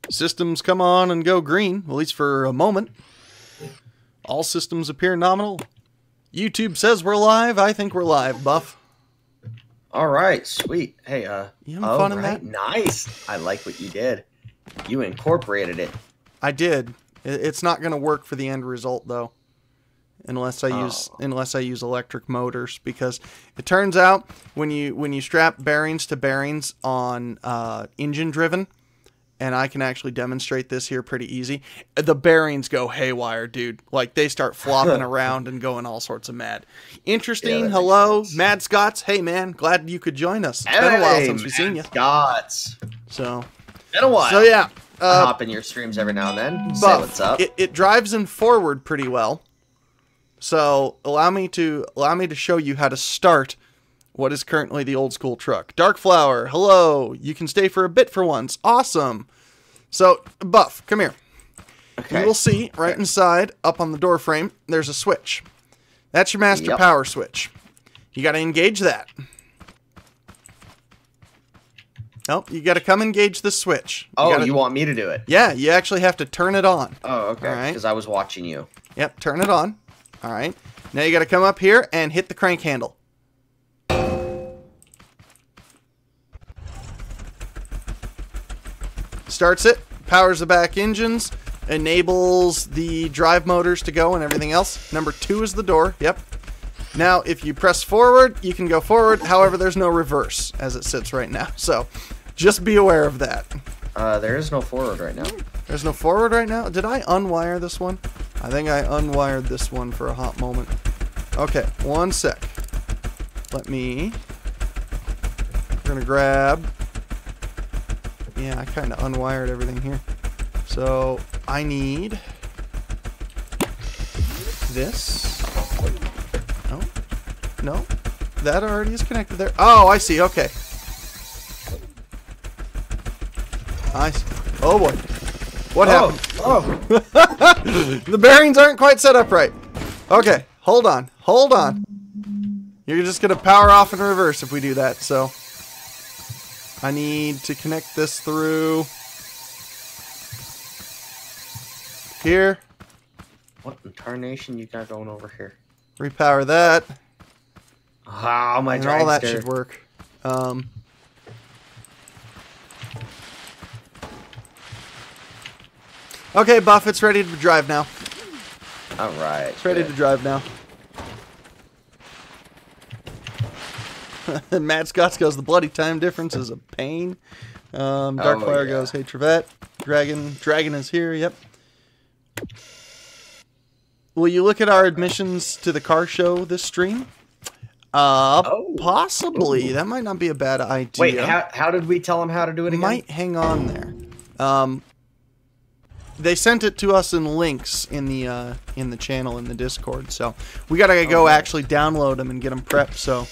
Systems come on and go green, at least for a moment. All systems appear nominal. YouTube says we're live. I think we're live, Buff. All right, sweet. Hey, you having fun in that? Nice. I like what you did. You incorporated it. I did. It's not going to work for the end result though, unless I use electric motors, because it turns out when you strap bearings to bearings on engine driven, and I can actually demonstrate this here pretty easy, the bearings go haywire, dude. Like, they start flopping around and going all sorts of mad. Interesting. Yeah, hello, MadScots. Hey, man, glad you could join us. It's been a while since we've seen you. MadScots. So, been a while. So, yeah. I hop in your streams every now and then. Buff, say what's up. It drives in forward pretty well. So, allow me to show you how to start what is currently the old school truck. Darkflower, hello. You can stay for a bit for once. Awesome. So, Buff, come here. Okay. You will see right inside, up on the door frame, there's a switch. That's your master power switch. You got to engage that. Oh, you got to come engage the switch. You want me to do it? Yeah, you actually have to turn it on. Oh, okay. Because I was watching you. Yep, turn it on. All right. Now you got to come up here and hit the crank handle. Starts it, powers the back engines, enables the drive motors to go and everything else. Number 2 is the door. Yep. Now, if you press forward, you can go forward. However, there's no reverse as it sits right now. So, just be aware of that. There is no forward right now. There's no forward right now? Did I unwire this one? I think I unwired this one for a hot moment. Okay, one sec. We're going to grab... Yeah, I kind of unwired everything here. So, I need this. No. No. That already is connected there. Oh, I see. Okay. I see. Oh, boy. What happened? Oh. The bearings aren't quite set up right. Okay. Hold on. Hold on. You're just going to power off and reverse if we do that, so... I need to connect this through here. What in tarnation you got going over here? Repower that. Oh, my and all that should work. Okay, Buff, it's ready to drive now. All right. It's ready to drive now. MadScots goes, the bloody time difference is a pain. Darkfire goes, hey Trevette. Dragon is here, yep. Will you look at our admissions to the car show this stream? Possibly. Ooh. That might not be a bad idea. Wait, how did we tell them how to do it again? Might hang on there. They sent it to us in links in the channel in the Discord, so we gotta go actually download them and get them prepped, so...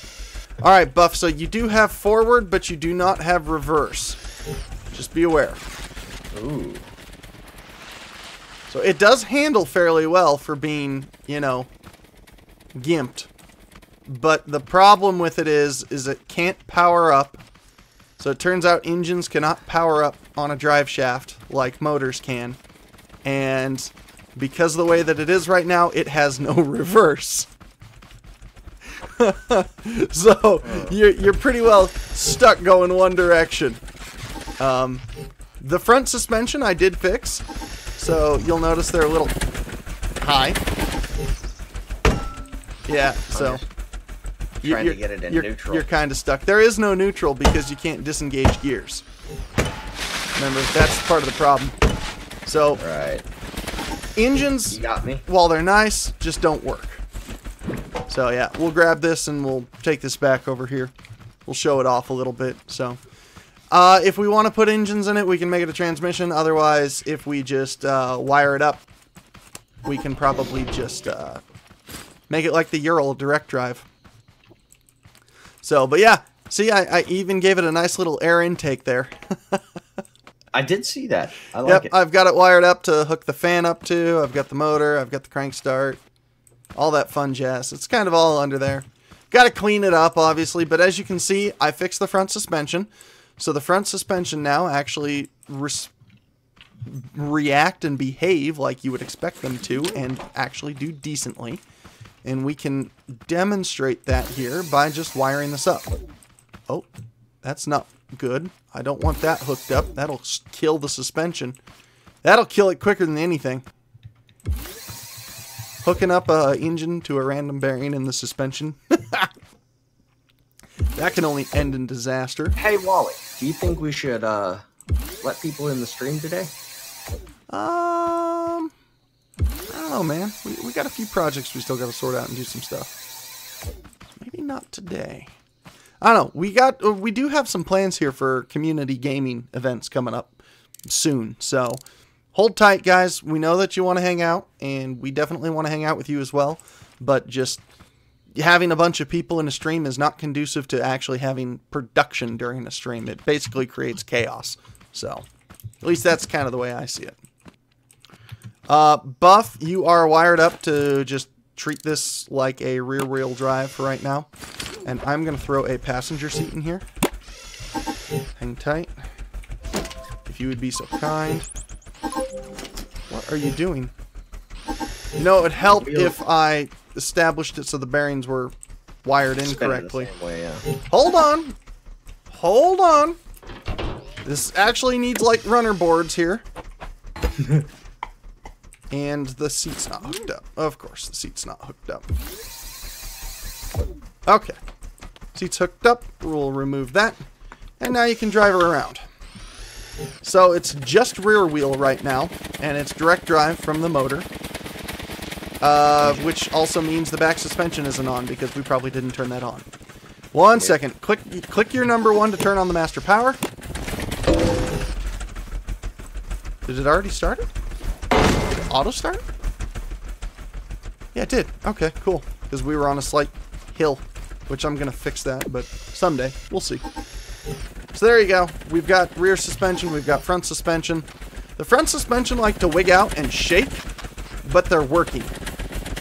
Alright, Buff, so you do have forward, but you do not have reverse. Just be aware. Ooh. So it does handle fairly well for being, you know, gimped. But the problem with it is it can't power up. So it turns out engines cannot power up on a drive shaft like motors can. And because of the way that it is right now, it has no reverse. So you're pretty well stuck going one direction. The front suspension I did fix, so you'll notice they're a little high. Yeah, so trying to get it in neutral. You're kind of stuck. There is no neutral because you can't disengage gears. Remember, that's part of the problem. So engines, you got me. While they're nice, just don't work. So yeah, we'll grab this and we'll take this back over here. We'll show it off a little bit. So if we want to put engines in it, we can make it a transmission. Otherwise, if we just wire it up, we can probably just make it like the Ural direct drive. So, but yeah, see, I even gave it a nice little air intake there. I did see that. I like it. I've got it wired up to hook the fan up to. I've got the motor. I've got the crank start. All that fun jazz. It's kind of all under there. Got to clean it up, obviously. But as you can see, I fixed the front suspension. So the front suspension now actually react and behave like you would expect them to and actually do decently. And we can demonstrate that here by just wiring this up. Oh, that's not good. I don't want that hooked up. That'll kill the suspension. That'll kill it quicker than anything. Hooking up an engine to a random bearing in the suspension. That can only end in disaster. Hey, Wally, do you think we should let people in the stream today? I don't know, man. We got a few projects we still got to sort out and do some stuff. Maybe not today. I don't know. We do have some plans here for community gaming events coming up soon. So hold tight, guys. We know that you want to hang out, and we definitely want to hang out with you as well. But just having a bunch of people in a stream is not conducive to actually having production during a stream. It basically creates chaos. So at least that's kind of the way I see it. Buff, you are wired up to just treat this like a rear-wheel drive for right now. And I'm going to throw a passenger seat in here. Hang tight. If you would be so kind. What are you doing? You know, it would help if I established it so the bearings were wired in correctly. Way, yeah. Hold on. Hold on. This actually needs, like, runner boards here. And the seat's not hooked up. Of course, the seat's not hooked up. Okay. Seat's hooked up. We'll remove that. And now you can drive her around. So it's just rear wheel right now. And it's direct drive from the motor. Which also means the back suspension isn't on because we probably didn't turn that on. One second. Click your number 1 to turn on the master power. Did it already start it? Did it auto start? Yeah, it did. Okay, cool. Because we were on a slight hill, which I'm going to fix that, but someday. We'll see. So there you go. We've got rear suspension. We've got front suspension. The front suspension like to wig out and shake, but they're working.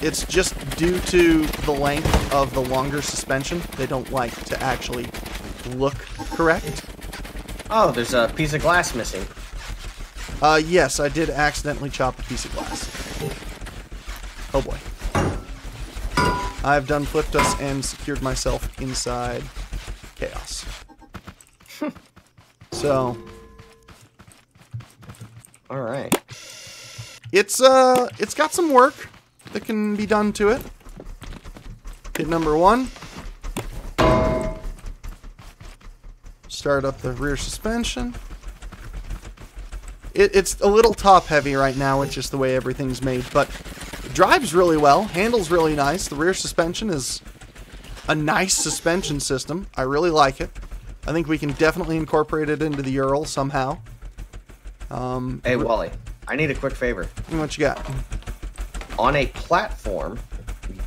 It's just due to the length of the longer suspension. They don't like to actually look correct. Oh, there's a piece of glass missing. Yes, I did accidentally chop a piece of glass. Oh boy. I've done flipped us and secured myself inside chaos. So. Alright. It's got some work that can be done to it. Hit number 1. Start up the rear suspension. It's a little top heavy right now, it's just the way everything's made, but it drives really well, handles really nice. The rear suspension is a nice suspension system. I really like it. I think we can definitely incorporate it into the Ural somehow. Hey, Wally, I need a quick favor. What you got? On a platform,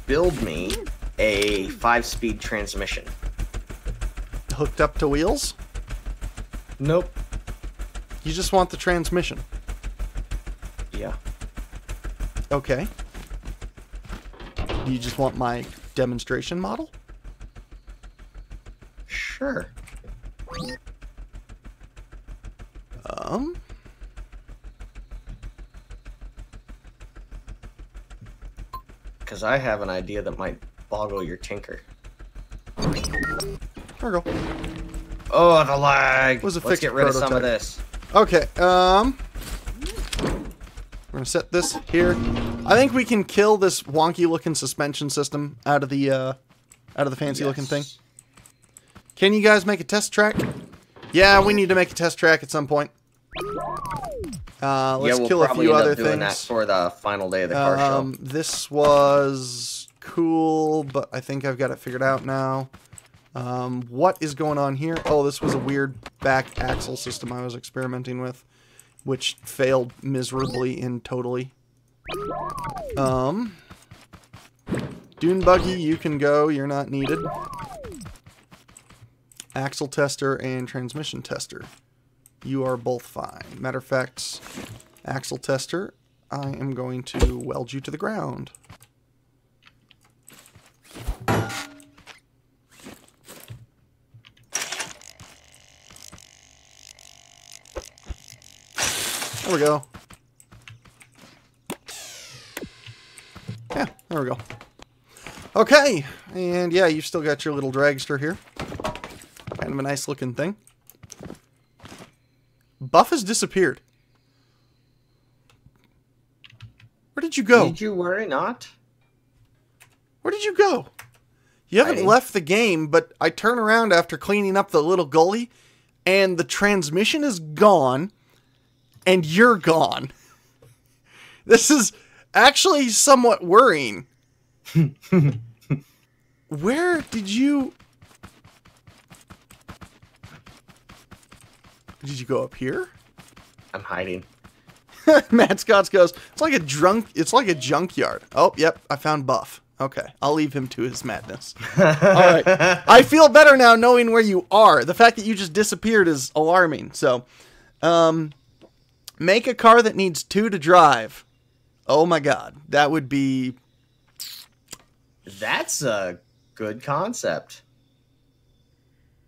build me a 5-speed transmission. Hooked up to wheels? Nope. You just want the transmission. Yeah. Okay. Do you just want my demonstration model? Sure. Because I have an idea that might boggle your tinker. There we go. Oh, the lag! Was a Let's fixed get rid of some of prototype. this. Okay, we're gonna set this here. I think we can kill this wonky-looking suspension system out of the fancy-looking thing. Can you guys make a test track? Yeah, we need to make a test track at some point. Let's kill a few other things. That for the final day of the car show. This was cool, but I think I've got it figured out now. What is going on here? Oh, this was a weird back axle system I was experimenting with, which failed miserably and totally. Dune Buggy, you can go. You're not needed. Axle tester and transmission tester. You are both fine. Matter of fact, axle tester, I am going to weld you to the ground. There we go. There we go. Okay, and yeah, you've still got your little dragster here. Kind of a nice looking thing. Buff has disappeared. Where did you go? Did you worry not? Where did you go? You haven't left the game, but I turn around after cleaning up the little gully, and the transmission is gone, and you're gone. This is actually somewhat worrying. Where did you... Did you go up here? I'm hiding. MadScots goes, it's like a junkyard. Oh, yep, I found Buff. Okay, I'll leave him to his madness. Alright. I feel better now knowing where you are. The fact that you just disappeared is alarming. So, make a car that needs 2 to drive. Oh my god. That would be... That's a good concept.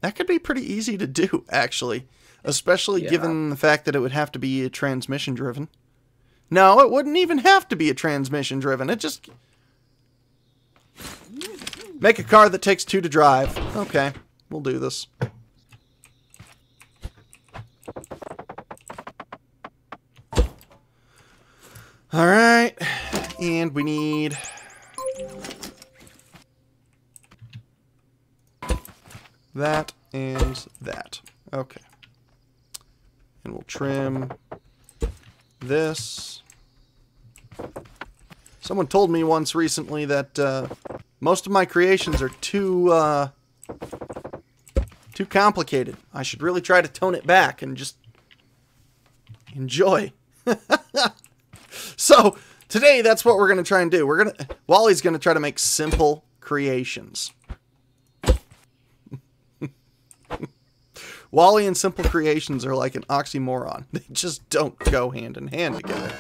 That could be pretty easy to do, actually. Especially given the fact that it would have to be a transmission driven. No, it wouldn't even have to be a transmission driven. It just... Make a car that takes 2 to drive. Okay, we'll do this. Alright, and we need... that and that. Okay. And we'll trim this. Someone told me once recently that most of my creations are too complicated. I should really try to tone it back and just enjoy. So today, that's what we're gonna try and do. Wally's gonna try to make simple creations. Wally and simple creations are like an oxymoron. They just don't go hand in hand together.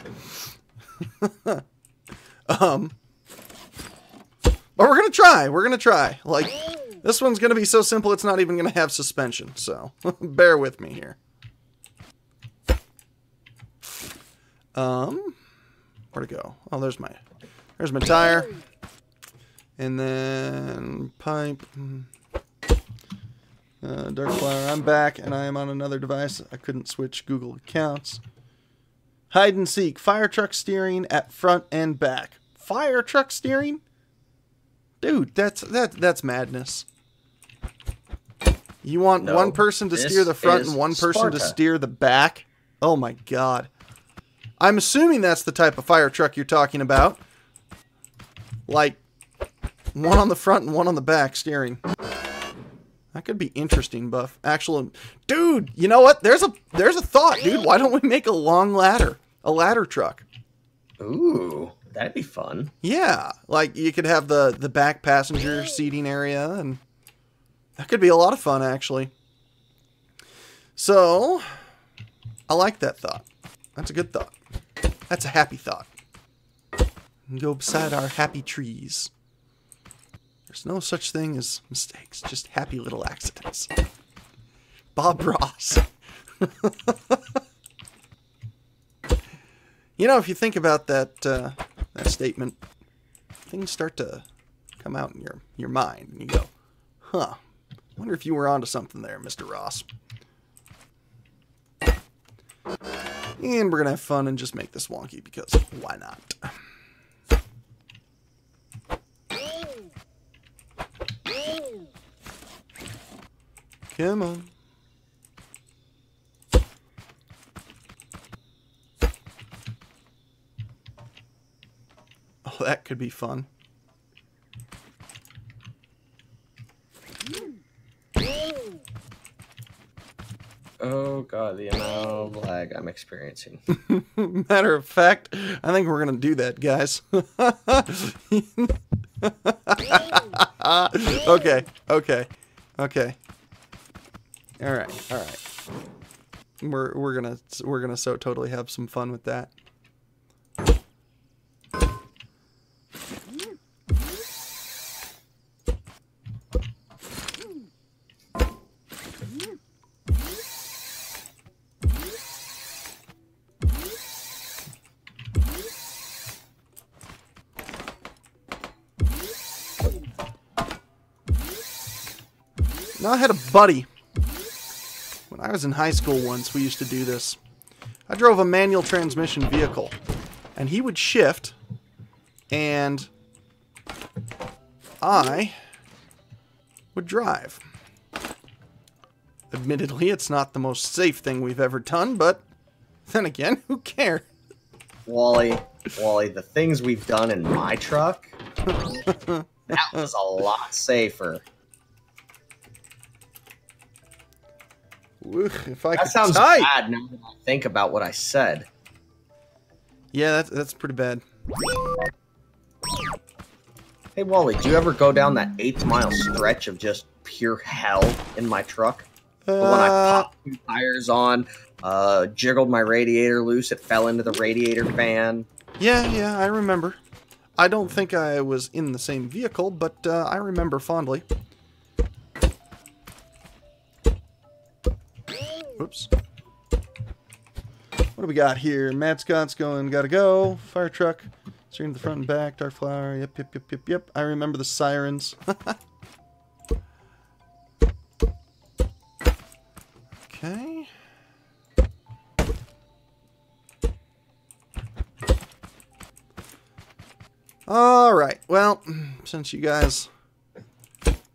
But we're gonna try. We're gonna try. Like, this one's gonna be so simple it's not even gonna have suspension. So bear with me here. Where'd it go? Oh, there's my tire. And then pipe. Darkflower, I'm back, and I am on another device. I couldn't switch Google accounts. Hide and seek. Fire truck steering at front and back. Fire truck steering? Dude, that's madness. You want one person to steer the front and one person to steer the back? Oh my god. I'm assuming that's the type of fire truck you're talking about. Like, one on the front and one on the back steering. That could be interesting, Buff. Dude, you know what? There's a thought, dude. Why don't we make a long ladder? A ladder truck. Ooh, that'd be fun. Yeah, like you could have the back passenger seating area, and that could be a lot of fun, actually. So, I like that thought. That's a good thought. That's a happy thought. Go beside our happy trees. There's no such thing as mistakes, just happy little accidents. Bob Ross. You know, if you think about that statement, things start to come out in your mind, and you go, huh, wonder if you were onto something there, Mr. Ross. And we're going to have fun and just make this wonky, because why not? Come on. Oh, that could be fun. Oh god, the amount of lag I'm experiencing. Matter of fact, I think we're going to do that, guys. Okay. All right. We're gonna so totally have some fun with that. Now I had a buddy. When I was in high school once, we used to do this. I drove a manual transmission vehicle. And he would shift. And I would drive. Admittedly, it's not the most safe thing we've ever done, but then again, who cares? Wally, the things we've done in my truck, that was a lot safer. If I that sounds bad now that I think about what I said. Yeah, that's pretty bad. Hey, Wally, do you ever go down that 8-mile stretch of just pure hell in my truck? The one I popped 2 tires on, jiggled my radiator loose, it fell into the radiator fan. Yeah, I remember. I don't think I was in the same vehicle, but I remember fondly. Whoops. What do we got here? MadScots going, gotta go. Fire truck. Steering to the front and back. Dark flower. Yep. I remember the sirens. Okay. Alright, well, since you guys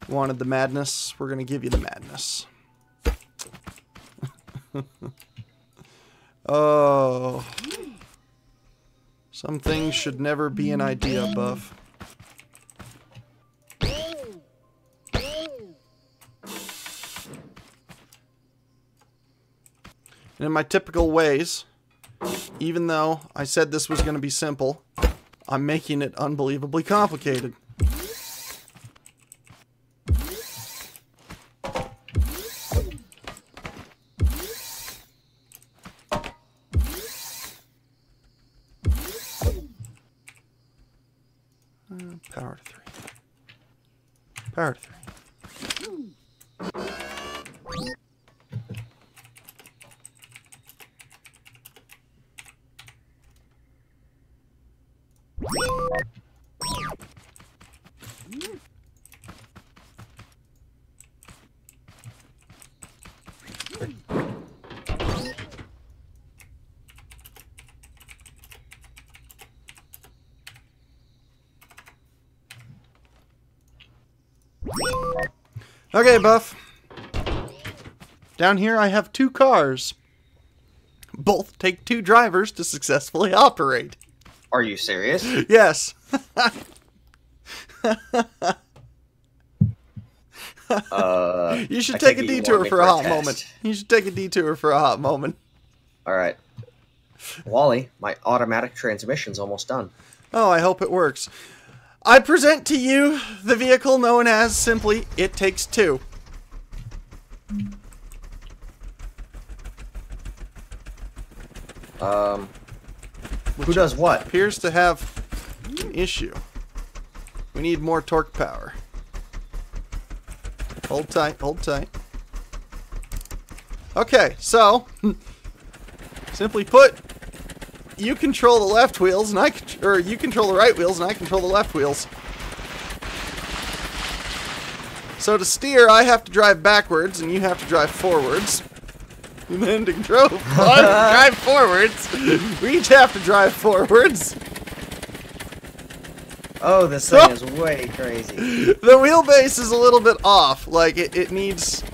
wanted the madness, we're going to give you the madness. Oh. Some things should never be an idea, Buff. And in my typical ways, even though I said this was going to be simple, I'm making it unbelievably complicated. Power to 3. Power to 3. Okay, Buff. Down here I have 2 cars. Both take 2 drivers to successfully operate. Are you serious? Yes. You should take a detour for a hot moment. You should take a detour for a hot moment. Alright. Wally, my automatic transmission's almost done. Oh, I hope it works. I present to you the vehicle known as simply It Takes 2. Who does what? Appears to have an issue. We need more torque power. Hold tight, hold tight. Okay, so simply put, you control the left wheels and you control the right wheels and I control the left wheels. So to steer, I have to drive backwards and you have to drive forwards. And then to drive forwards, we each have to drive forwards. Oh, this thing is way crazy. The wheelbase is a little bit off. Like, it needs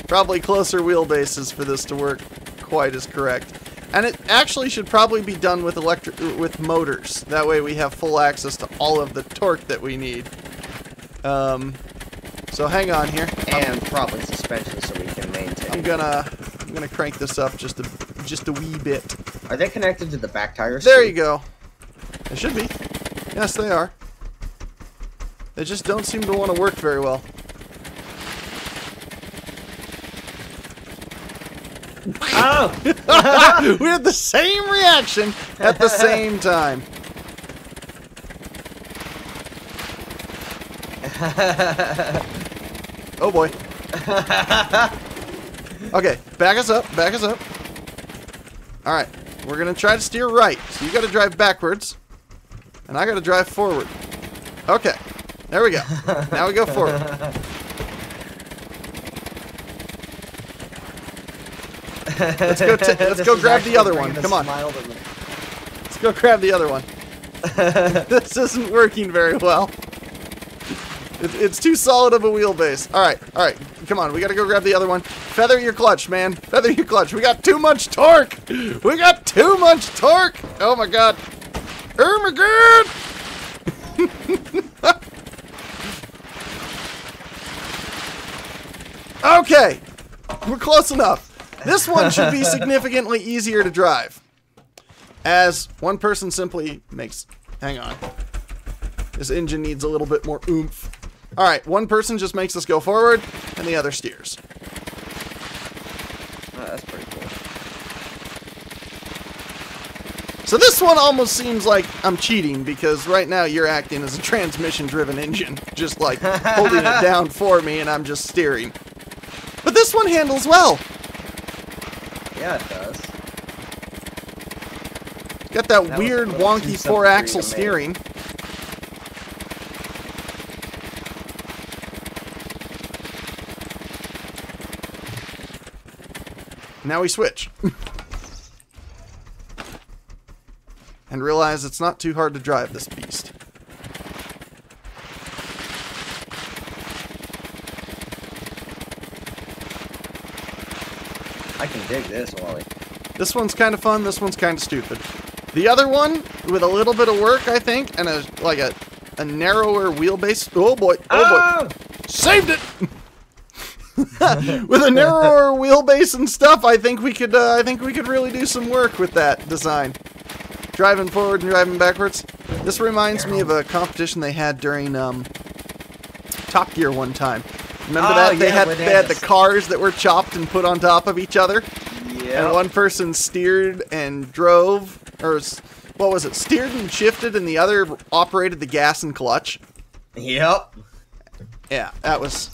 probably closer wheelbases for this to work quite as correct. And it actually should probably be done with with motors. That way we have full access to all of the torque that we need. So hang on here. And probably suspension so we can maintain. I'm gonna crank this up just a wee bit. Are they connected to the back tires? There you go. They should be. Yes, they are. They just don't seem to want to work very well. Oh! We had the same reaction at the same time. Oh boy. Okay, back us up, back us up. Alright, we're gonna try to steer right. So you gotta drive backwards. And I gotta drive forward. Okay, there we go. Now we go forward. Let's go grab the other one. Come on. Let's go grab the other one. This isn't working very well. It's too solid of a wheelbase. All right. Come on, we gotta go grab the other one. Feather your clutch, man. Feather your clutch. We got too much torque. We got too much torque. Oh my god. Oh my god. Okay, we're close enough. This one should be significantly easier to drive, as one person simply makes... Hang on. This engine needs a little bit more oomph. All right, one person just makes us go forward, and the other steers. Oh, that's pretty cool. So this one almost seems like I'm cheating, because right now you're acting as a transmission-driven engine, just like holding it down for me, and I'm just steering. But this one handles well. Yeah, it does. Got that weird, wonky 4-axle steering. Now we switch. And realize it's not too hard to drive this beast. I can dig this, Wally. This one's kind of fun, this one's kind of stupid. The other one, with a little bit of work, I think, and a narrower wheelbase. Oh boy, oh boy. Saved it! With a narrower wheelbase and stuff, I think we could really do some work with that design. Driving forward and driving backwards. This reminds me of a competition they had during Top Gear one time. Remember that? Yeah, they had the cars that were chopped and put on top of each other. Yeah. And one person steered and drove, or what was it? Steered and shifted, and the other operated the gas and clutch. Yep. Yeah, that was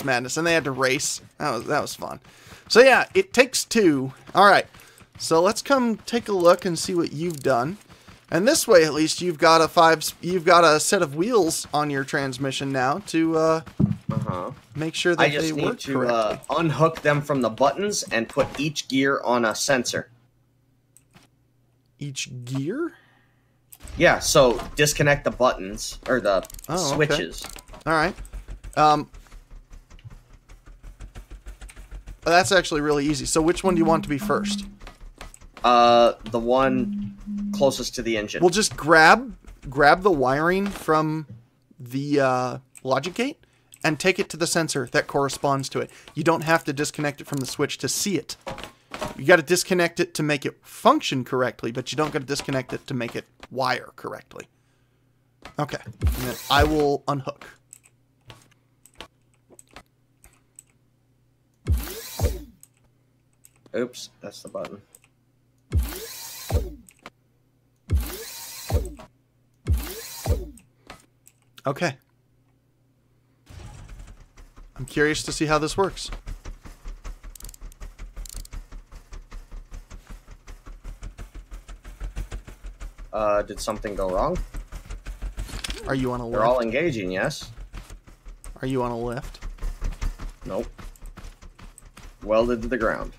madness. And they had to race. That was fun. So yeah, it takes two. All right. So let's come take a look and see what you've done. And this way, at least, you've got a set of wheels on your transmission now to make sure that they work correctly. I just need to unhook them from the buttons and put each gear on a sensor. Each gear? Yeah, so disconnect the buttons, or the switches. Okay. All right. That's actually really easy. So which one do you want to be first? The one closest to the engine. We'll just grab the wiring from the logic gate and take it to the sensor that corresponds to it. You don't have to disconnect it from the switch to see it. You got to disconnect it to make it function correctly, but you don't got to disconnect it to make it wire correctly. Okay, and then I will unhook. Oops, that's the button. Okay. I'm curious to see how this works. Did something go wrong? Are you on a lift? They're all engaging, yes. Are you on a lift? Nope. Welded to the ground.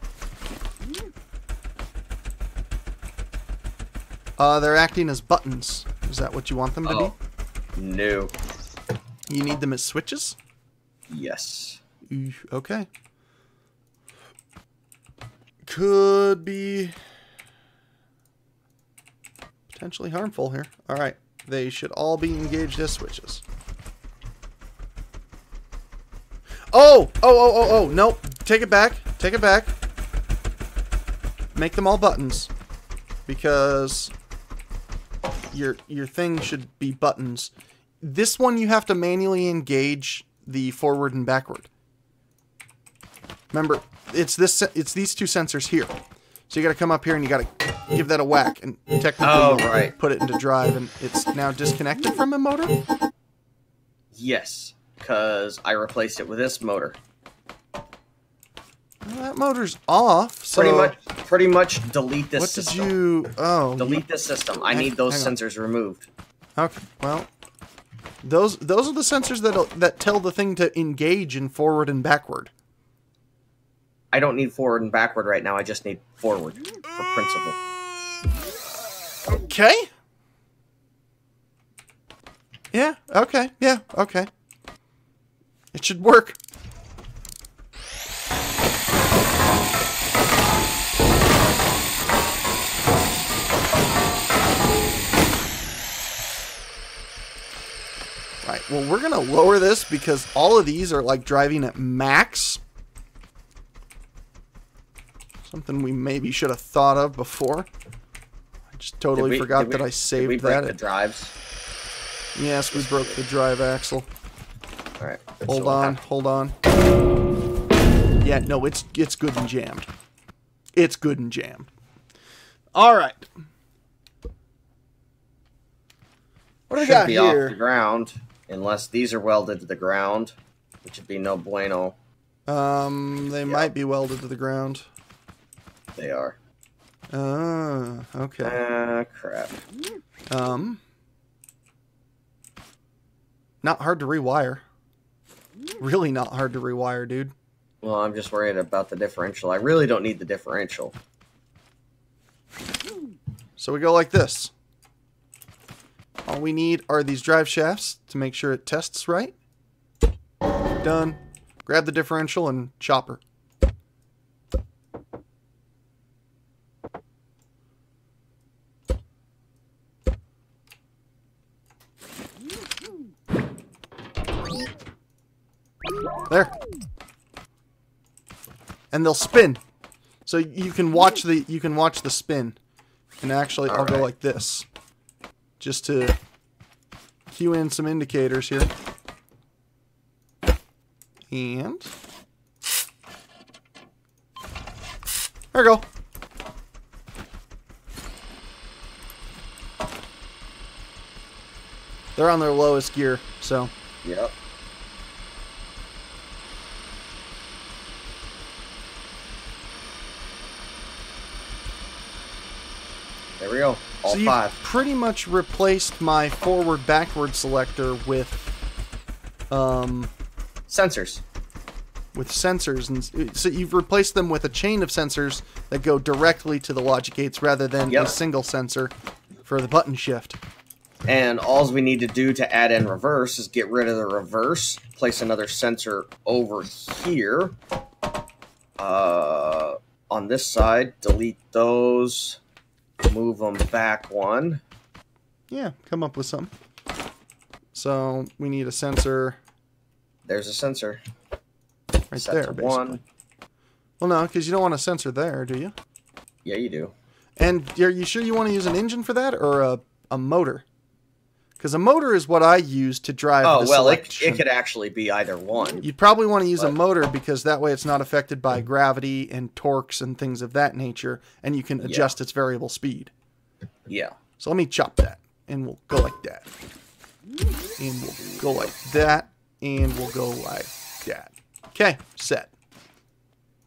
They're acting as buttons. Is that what you want them to be? No. You need them as switches? Yes. Okay. Could be potentially harmful here. All right. They should all be engaged as switches. Oh, nope. Take it back. Take it back. Make them all buttons. Because your thing should be buttons. This one you have to manually engage the forward and backward. Remember, it's these two sensors here. So you got to come up here and you got to give that a whack and technically put it into drive, and it's now disconnected from a motor. Yes, because I replaced it with this motor. Well, that motor's off. So pretty much delete this system. What did you? Oh, delete this system. I need those sensors removed. Okay. Well, those are the sensors that tell the thing to engage in forward and backward. I don't need forward and backward right now. I just need forward for principle. Okay. Yeah, okay. Yeah, okay. It should work. Right, well, we're going to lower this because all of these are like driving at max. Something we maybe should have thought of before. I just totally forgot that I saved did we break that. the drives? Yes, we broke the drive axle. All right. Hold on, hold on. Yeah, no, it's good and jammed. It's good and jammed. All right. What do we got be here? Off the ground, unless these are welded to the ground, which would be no bueno. They might be welded to the ground. They are. Okay. Crap. Not hard to rewire. Really not hard to rewire, dude. Well, I'm just worried about the differential. I really don't need the differential. So we go like this. All we need are these drive shafts to make sure it tests right. Done. Grab the differential and chopper. There. And they'll spin. So you can watch the spin. And actually I'll go like this. Just to cue in some indicators here. And there we go. They're on their lowest gear, so. Yep. There we go. All so five. You've pretty much replaced my forward-backward selector with sensors. With sensors, and so you've replaced them with a chain of sensors that go directly to the logic gates rather than a single sensor for the button shift. And all we need to do to add in reverse is get rid of the reverse, place another sensor over here. On this side, delete those, move them back one. Yeah, come up with something. So we need a sensor. There's a sensor. Right there, basically. One. Well, no, because you don't want a sensor there, do you? Yeah, you do. And are you sure you want to use an engine for that or a motor? Because a motor is what I use to drive the selection. It could actually be either one. You'd probably want to use a motor because that way it's not affected by gravity and torques and things of that nature, and you can adjust its variable speed. Yeah. So let me chop that, and we'll go like that. And we'll go like that, and we'll go like that. Okay, set.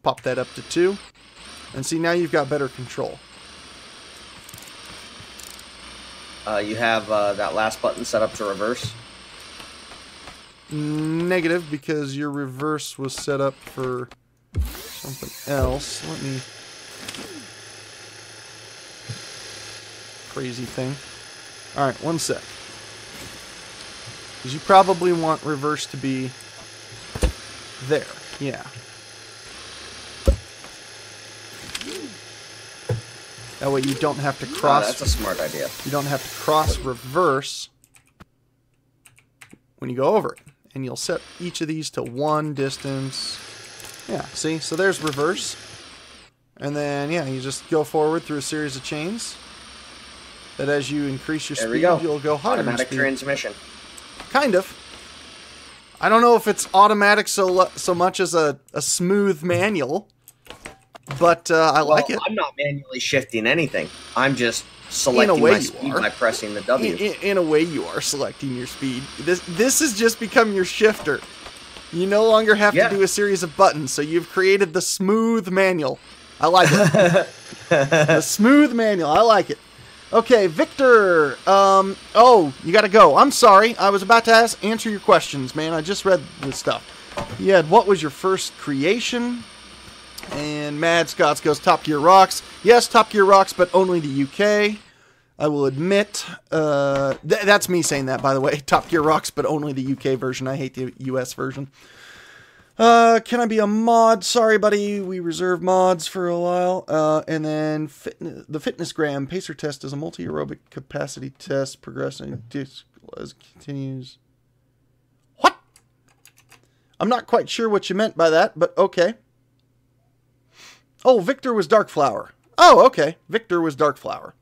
Pop that up to 2. And see, now you've got better control. You have that last button set up to reverse? Negative, because your reverse was set up for something else. Let me... Crazy thing. Alright, one sec. Because you probably want reverse to be there. Yeah. That way you don't have to cross... that's a smart idea. You don't have to cross reverse when you go over it. And you'll set each of these to 1 distance. Yeah, see? So there's reverse. And then, yeah, you just go forward through a series of chains. That as you increase your speed, you'll go higher. Automatic transmission. Kind of. I don't know if it's automatic so much as a smooth manual. But I like it. I'm not manually shifting anything. I'm just selecting my speed by pressing the W. In a way, you are selecting your speed. This has just become your shifter. You no longer have to do a series of buttons, so you've created the smooth manual. I like it. The smooth manual. I like it. Okay, Victor. Oh, you got to go. I'm sorry. I was about to answer your questions, man. I just read this stuff. You had what was your first creation? And MadScots goes Top Gear rocks. Yes, Top Gear rocks, but only the UK. I will admit, that's me saying that, by the way. Top Gear rocks, but only the UK version. I hate the US version. Can I be a mod? Sorry, buddy. We reserve mods for a while. And then the Fitnessgram pacer test is a multi-aerobic capacity test. Progressing as continues. What? I'm not quite sure what you meant by that, but okay. Oh, Victor was Darkflower. Oh, okay. Victor was Darkflower.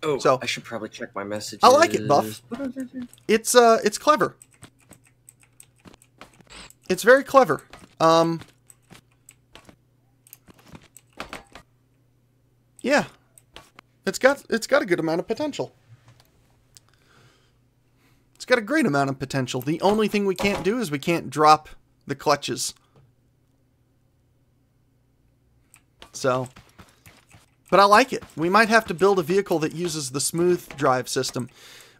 Oh, so I should probably check my messages. I like it, Buff. It's clever. It's very clever. Yeah. It's got a good amount of potential. It's got a great amount of potential. The only thing we can't do is we can't drop the clutches. So, but I like it. We might have to build a vehicle that uses the smooth drive system.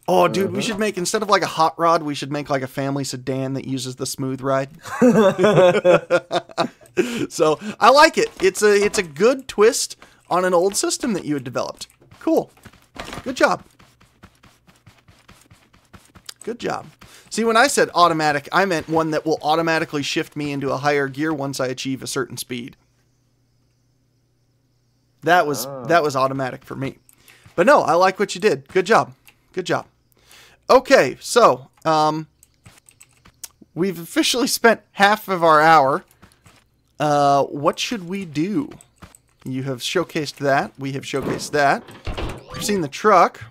Oh, dude, we should make, instead of like a hot rod, we should make like a family sedan that uses the smooth ride. So, I like it. It's a good twist on an old system that you had developed. Cool. Good job. Good job. See, when I said automatic, I meant one that will automatically shift me into a higher gear once I achieve a certain speed. That was automatic for me. But no, I like what you did. Good job. Good job. Okay, so we've officially spent half of our hour. What should we do? You have showcased that. We have showcased that. We've seen the truck.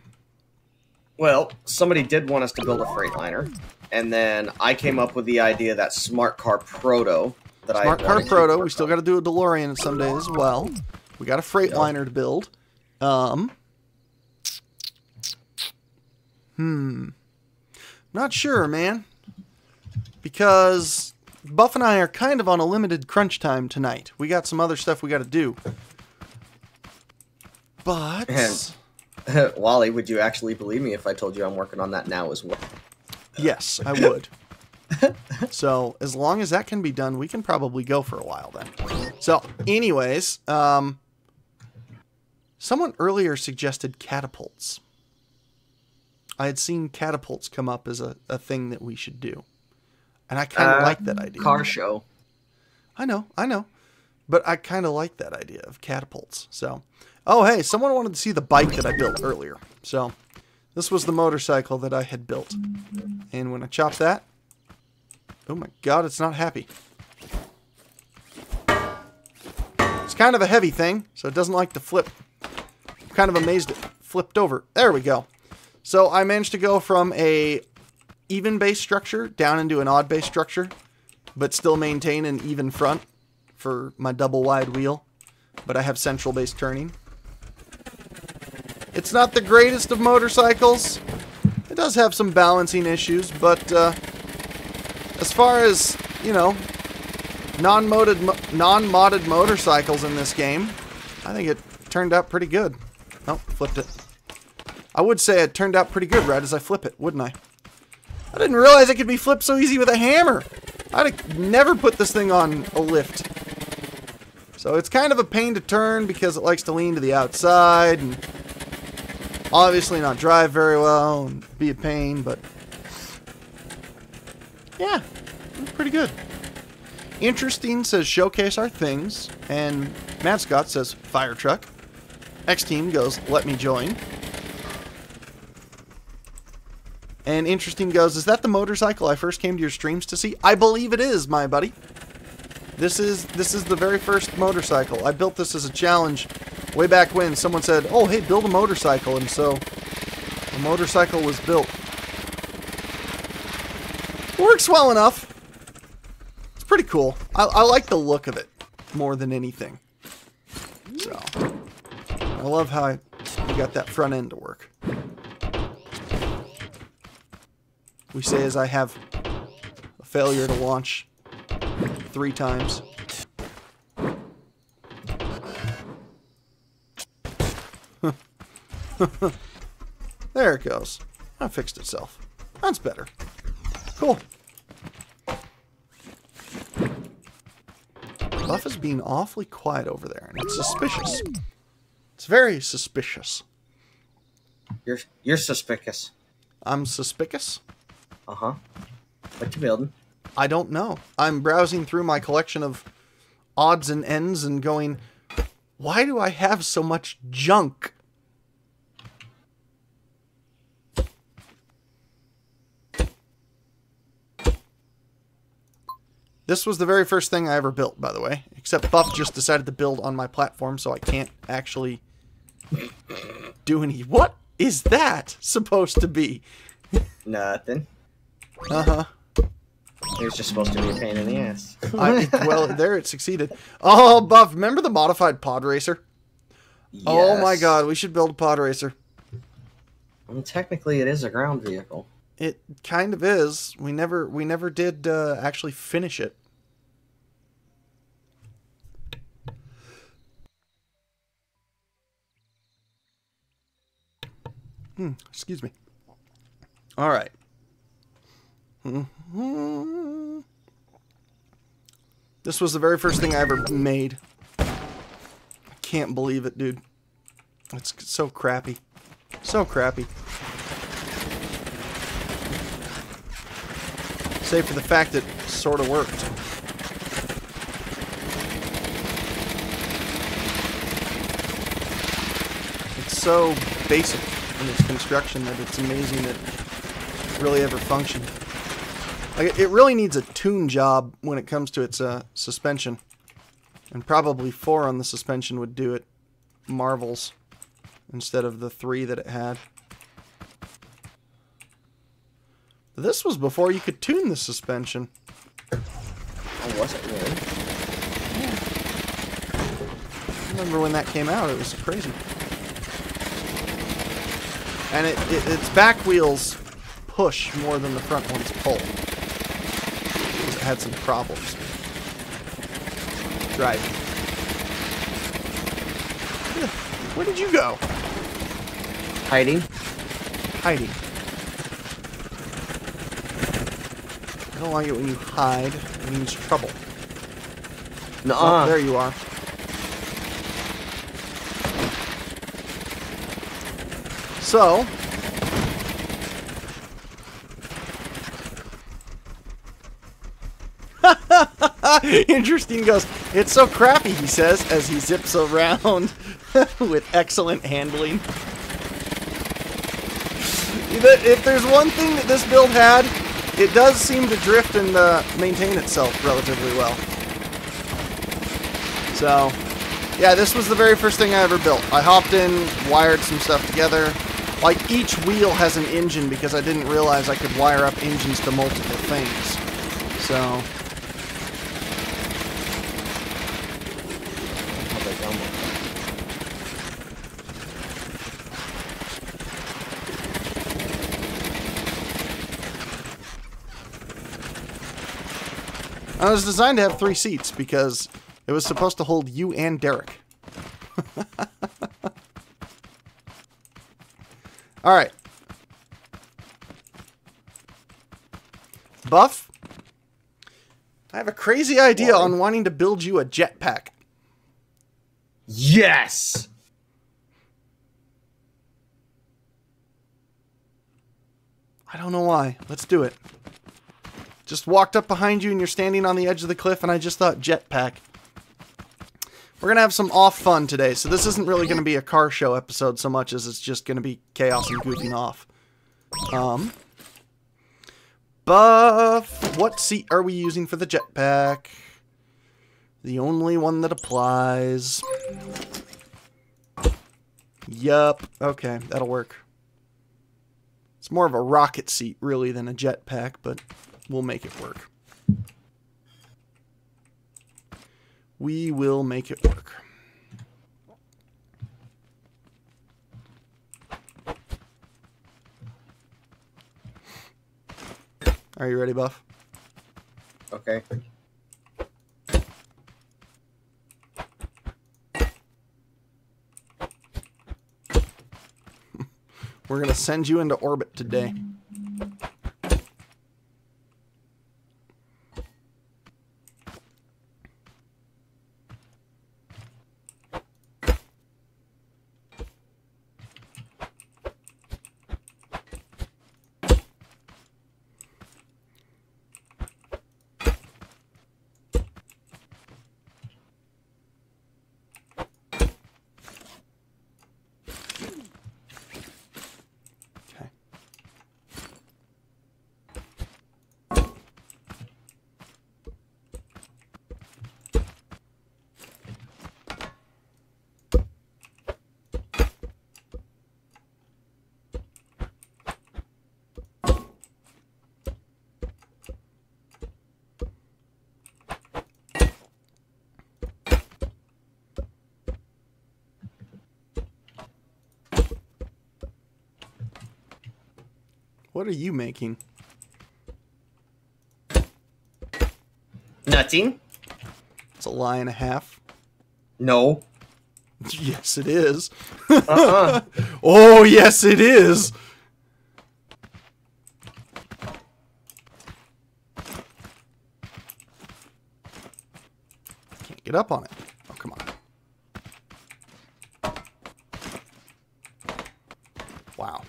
Well, somebody did want us to build a Freightliner, and then I came up with the idea that Smart Car Proto. Smart Car Proto. We still got to do a DeLorean someday as well. We got a Freightliner to build. Not sure, man. Because Buff and I are kind of on a limited crunch time tonight. We got some other stuff we got to do. But... Wally, would you actually believe me if I told you I'm working on that now as well? Yes, I would. So, as long as that can be done, we can probably go for a while then. So, anyways, someone earlier suggested catapults. I had seen catapults come up as a thing that we should do. And I kind of like that idea. Car show. I know. But I kind of like that idea of catapults. So, oh, hey, someone wanted to see the bike that I built earlier. So, this was the motorcycle that I had built. And when I chop that, oh my god, it's not happy. It's kind of a heavy thing, so it doesn't like to flip. I'm kind of amazed it flipped over. There we go. So I managed to go from a even base structure down into an odd base structure, but still maintain an even front for my double wide wheel. But I have central base turning. It's not the greatest of motorcycles. It does have some balancing issues, but as far as, you know, non-modded motorcycles in this game, I think it turned out pretty good. Oh, flipped it. I would say it turned out pretty good right as I flip it, wouldn't I? I didn't realize it could be flipped so easy with a hammer. I'd have never put this thing on a lift. So it's kind of a pain to turn because it likes to lean to the outside and obviously not drive very well and be a pain, but yeah, it's pretty good. Interesting says showcase our things, and MadScots says fire truck. X Team goes let me join. And Interesting goes, is that the motorcycle I first came to your streams to see? I believe it is, my buddy. This is the very first motorcycle. I built this as a challenge way back when. Someone said, oh, hey, build a motorcycle. And so a motorcycle was built. Works well enough. It's pretty cool. I like the look of it more than anything. So I love how you got that front end to work. We say as I have a failure to launch 3 times. There it goes. That fixed itself. That's better. Cool. Buff is being awfully quiet over there, and it's suspicious. It's very suspicious. You're suspicious. I'm suspicious? Uh-huh. What you building? I don't know. I'm browsing through my collection of odds and ends and going, why do I have so much junk? This was the very first thing I ever built, by the way. Except Buff just decided to build on my platform, so I can't actually do any... What is that supposed to be? Nothing. Uh-huh. It was just supposed to be a pain in the ass. Well, there it succeeded. Oh, Buff, remember the modified pod racer? Yes. Oh my god, we should build a pod racer. Well, technically, it is a ground vehicle. It kind of is. We never did actually finish it. Excuse me. All right. This was the very first thing I ever made. I can't believe it, dude. It's so crappy. So crappy. Save for the fact it sort of worked. It's so basic in its construction that it's amazing that it really ever functioned. Like, it really needs a tune job when it comes to its suspension. And probably 4 on the suspension would do it marvels instead of the 3 that it had. This was before you could tune the suspension. Oh, was it really? Yeah. I remember when that came out, it was crazy. And its back wheels push more than the front ones pull. Because it had some problems. Driving. Where did you go? Hiding. Hiding. I don't like it when you hide. It means trouble. Nuh-uh. Oh, there you are. So... Interesting goes, it's so crappy, he says, as he zips around with excellent handling. If there's one thing that this build had, it does seem to drift and maintain itself relatively well. So, yeah, this was the very first thing I ever built. I hopped in, wired some stuff together. Like, each wheel has an engine because I didn't realize I could wire up engines to multiple things. So... it was designed to have 3 seats because it was supposed to hold you and Derek. Alright. Buff, I have a crazy idea on wanting to build you a jetpack. Yes! I don't know why. Let's do it. Just walked up behind you and you're standing on the edge of the cliff and I just thought jetpack. We're going to have some off fun today, so this isn't really going to be a car show episode so much as it's just going to be chaos and goofing off. Buff, what seat are we using for the jetpack? The only one that applies. Yup. Okay, that'll work. It's more of a rocket seat, really, than a jetpack, but we'll make it work. We will make it work. Are you ready, Buff? Okay. We're going to send you into orbit today. What are you making? Nothing. It's a lie and a half. No. Yes, it is. Uh-uh. Oh, yes, it is. Can't get up on it. Oh, come on. Wow.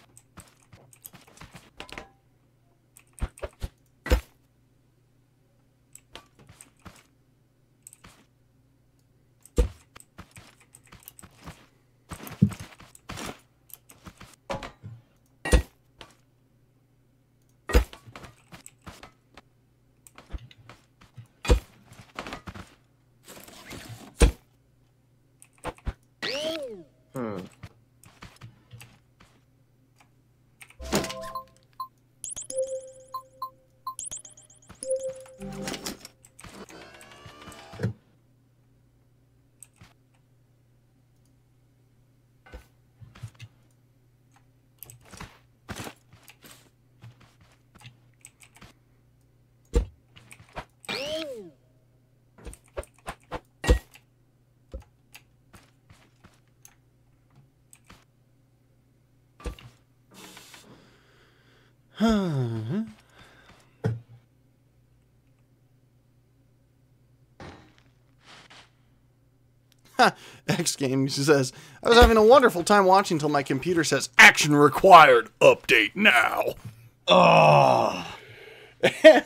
X Games says, I was having a wonderful time watching until my computer says, action required, update now. Oh.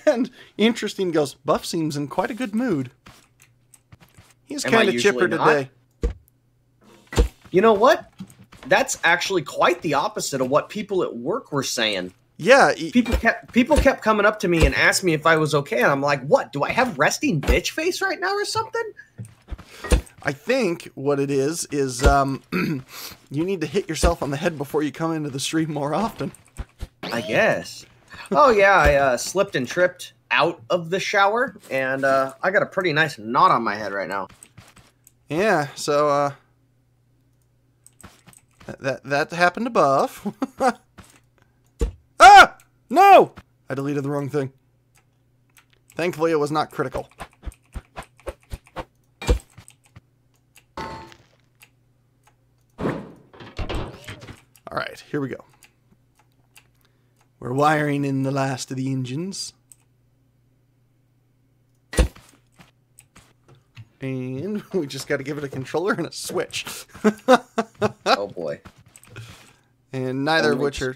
And Interesting goes, Buff seems in quite a good mood. He's kind of chipper today. You know what? That's actually quite the opposite of what people at work were saying. Yeah. People kept coming up to me and asked me if I was okay. And I'm like, what? Do I have resting bitch face right now or something? I think what it is you need to hit yourself on the head before you come into the stream more often. I guess. Oh, yeah, I slipped and tripped out of the shower, and I got a pretty nice knot on my head right now. Yeah, so that happened to Buff. Ah! No! I deleted the wrong thing. Thankfully, it was not critical. All right, here we go. We're wiring in the last of the engines. And we just got to give it a controller and a switch. Oh, boy. And neither of which are...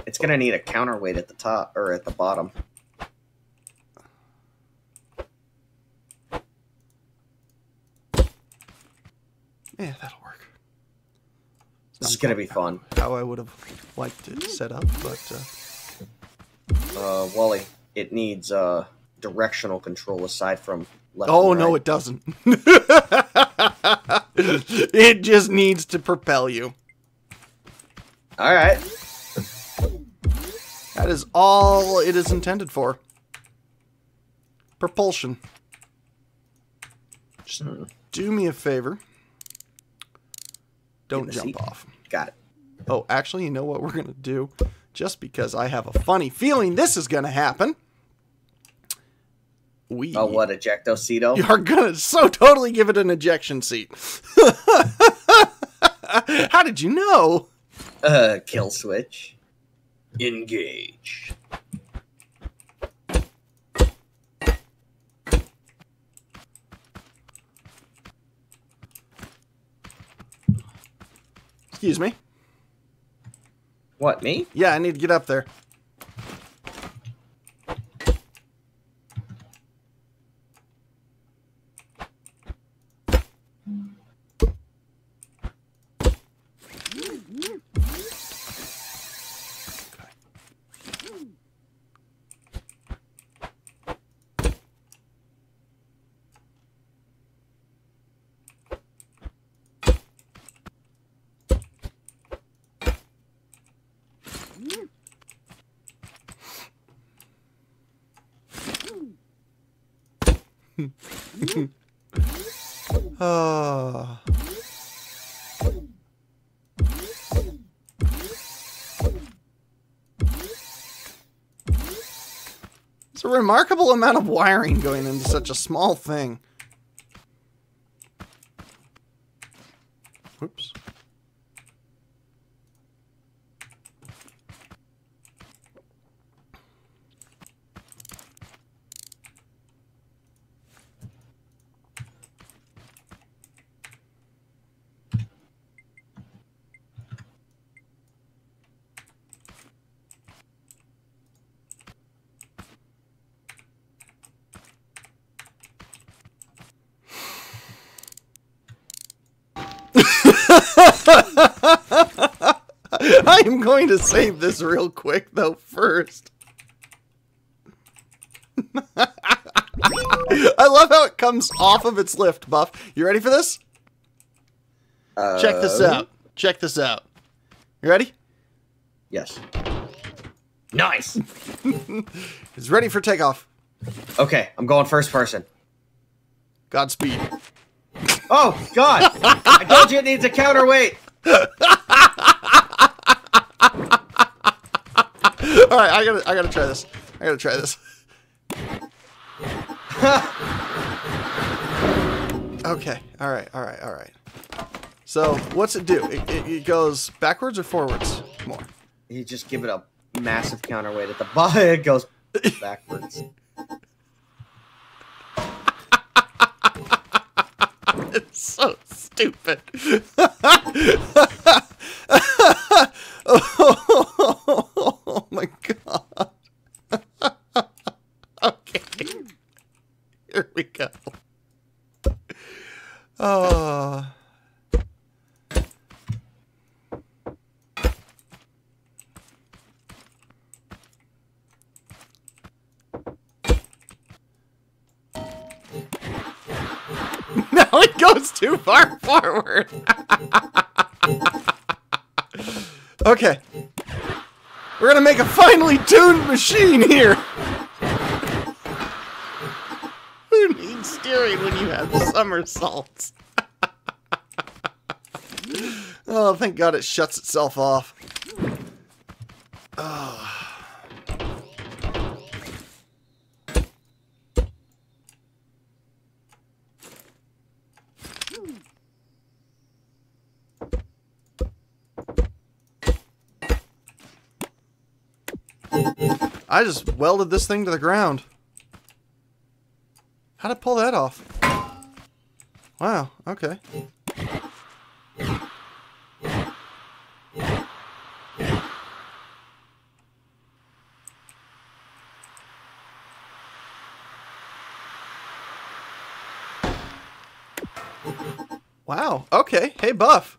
It's going to need a counterweight at the top, or at the bottom. Yeah, that'll work. This is going to be fun. How I would have liked it set up, but... Wally, it needs directional control aside from left Oh, and right. no, it doesn't. It just needs to propel you. All right. That is all it is intended for. Propulsion. Just do me a favor. Don't jump off. Got it. Oh, actually, you know what we're going to do? Just because I have a funny feeling this is going to happen. Oh, what, ejecto-ceto? You are going to so totally give it an ejection seat. How did you know? Kill switch. Engage. Excuse me. What, me? Yeah, I need to get up there. Oh. a remarkable amount of wiring going into such a small thing. Whoops. I am going to save this real quick, though, first. I love how it comes off of its lift, Buff. You ready for this? Check this out. Check this out. You ready? Yes. Nice. It's ready for takeoff. Okay, I'm going first person. Godspeed. Oh, God! I told you it needs a counterweight! Alright, I gotta try this. I gotta try this. Okay, alright. So, what's it do? It goes backwards or forwards more? You just give it a massive counterweight at the bottom, it goes backwards. It's so stupid. Oh my god. Okay. Here we go. Oh. Now it goes too far forward. Okay. We're gonna make a finely tuned machine here. Who needs steering when you have somersaults? Oh, thank God it shuts itself off. Oh. I just welded this thing to the ground. How'd I pull that off? Wow, okay. Wow, okay. Hey, Buff.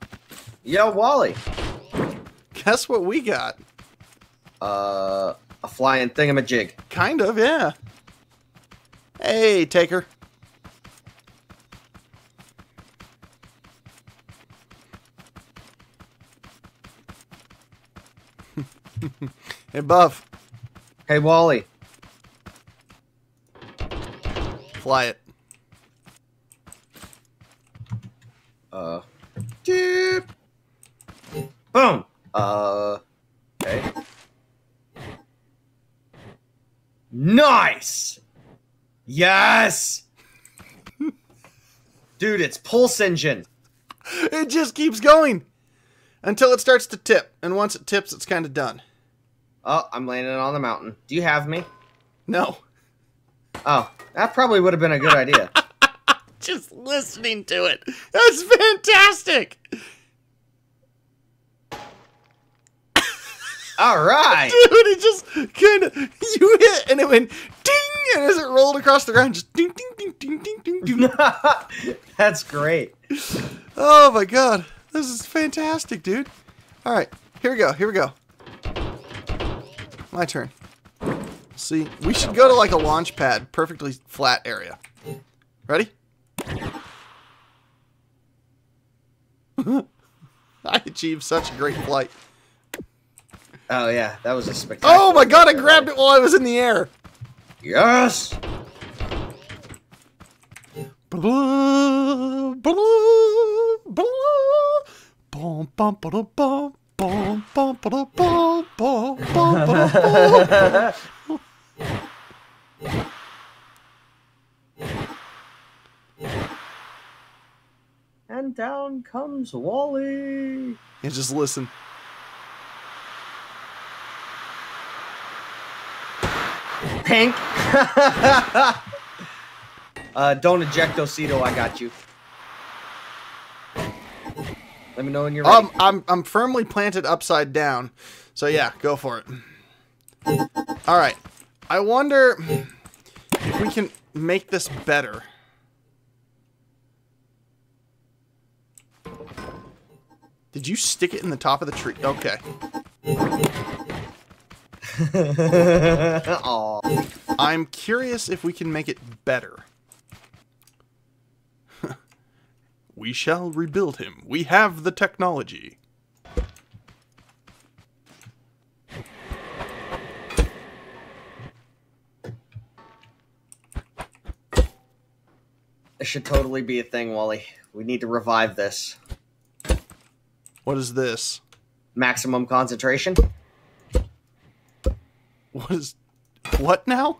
Yo, Wally. Guess what we got? A flying thingamajig. Kind of, yeah. Hey, Taker. Hey, Buff. Hey, Wally. Fly it. Deep. Boom. Okay. Nice! Yes! Dude, it's pulse engine. It just keeps going until it starts to tip. And once it tips, it's kind of done. Oh, I'm landing on the mountain. Do you have me? No. Oh, that probably would have been a good idea. Just listening to it. That's fantastic. All right. Dude, it just kind of, you hit and it went ding, and as it rolled across the ground, just ding, ding, ding, ding, ding, ding, ding. That's great. Oh my god. This is fantastic, dude. All right, here we go. Here we go. My turn. See, we should go to like a launch pad, perfectly flat area. Ready? I achieved such a great flight. Oh yeah, that was a spectacular. Oh my god, I grabbed it while I was in the air. Yes. And down comes Wally. And just listen. Pink. Don't eject Osito, I got you. Let me know when you're ready. I'm firmly planted upside down. So yeah, go for it. Alright. I wonder if we can make this better. Did you stick it in the top of the tree? Okay. I'm curious if we can make it better. We shall rebuild him. We have the technology. This should totally be a thing, Wally. We need to revive this. What is this? Maximum concentration. What now?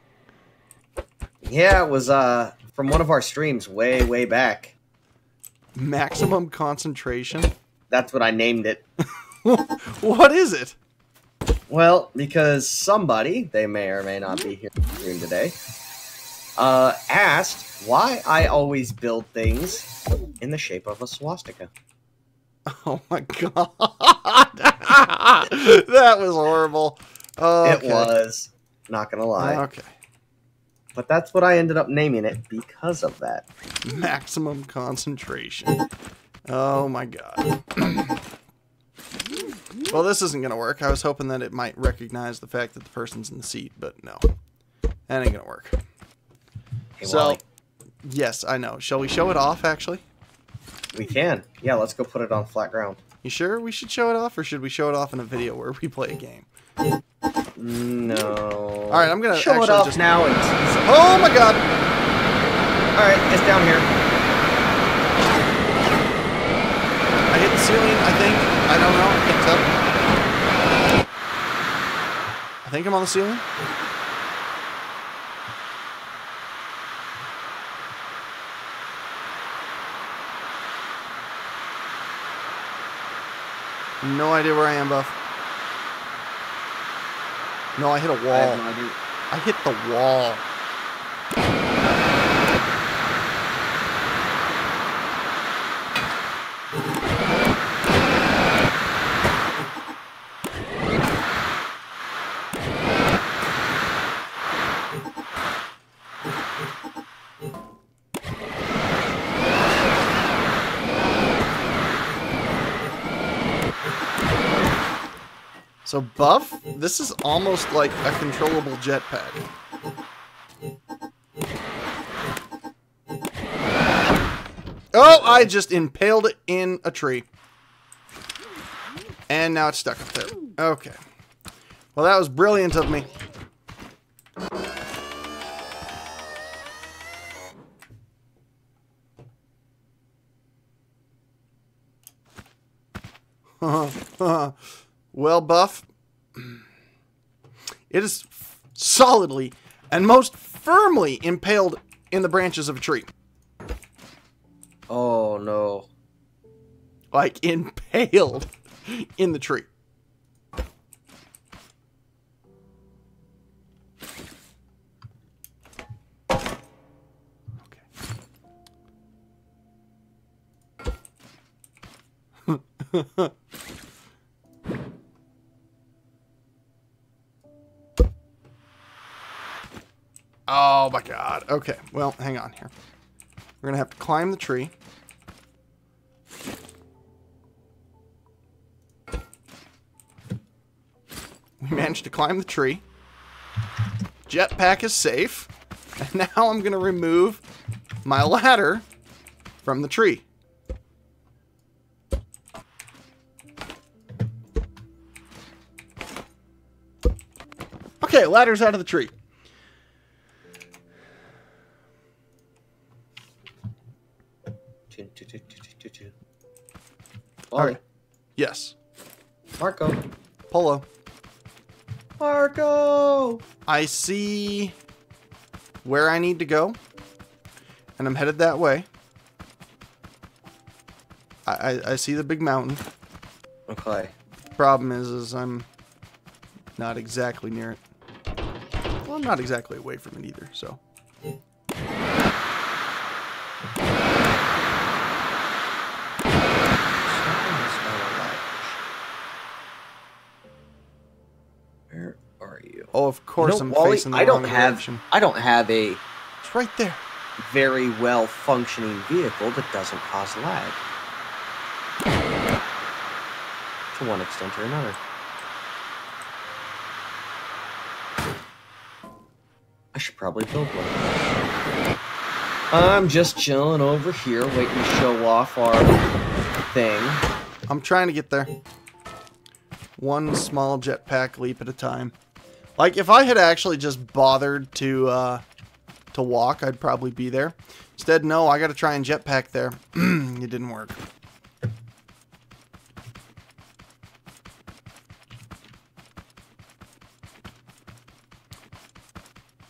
Yeah, it was from one of our streams way back. Maximum concentration? That's what I named it. What is it? Well, because somebody, they may or may not be here today, asked why I always build things in the shape of a swastika. Oh my god. That was horrible. Okay. It was. Not gonna lie. Okay. But that's what I ended up naming it because of that. Maximum concentration. Oh my god. Well, this isn't gonna work. I was hoping that it might recognize the fact that the person's in the seat, but no. That ain't gonna work. Hey, so, Wally. yes, I know. Shall we show it off, actually? We can. Yeah, let's go put it on flat ground. You sure we should show it off, or should we show it off in a video where we play a game? No. Alright, I'm gonna show it off now and tease it. Oh my god! Alright, it's down here. I hit the ceiling, I think. I don't know. It's up. I think I'm on the ceiling. No idea where I am, Buff. No, I hit a wall. I have no idea. I hit the wall. So, Buff, this is almost like a controllable jetpack. Oh, I just impaled it in a tree. And now it's stuck up there. Okay. Well, that was brilliant of me. Well, Buff, it is solidly and most firmly impaled in the branches of a tree. Oh, no. Like, impaled in the tree. Okay. Oh my god. Okay, well, hang on here. We're gonna have to climb the tree. We managed to climb the tree. Jetpack is safe. And now I'm gonna remove my ladder from the tree. Okay, ladder's out of the tree. Wally. Okay. Yes. Marco. Polo. Marco! I see where I need to go, and I'm headed that way. I see the big mountain. Okay. Problem is I'm not exactly near it. Well, I'm not exactly away from it either, so. Where are you? Oh, of course, I'm Wally, facing the wrong direction. I don't have a It's right there. very well functioning vehicle that doesn't cause lag. To one extent or another. I should probably build one. I'm just chilling over here, waiting to show off our thing. I'm trying to get there. One small jetpack leap at a time. Like, if I had actually just bothered to walk, I'd probably be there. Instead, no, I gotta try and jetpack there. It didn't work.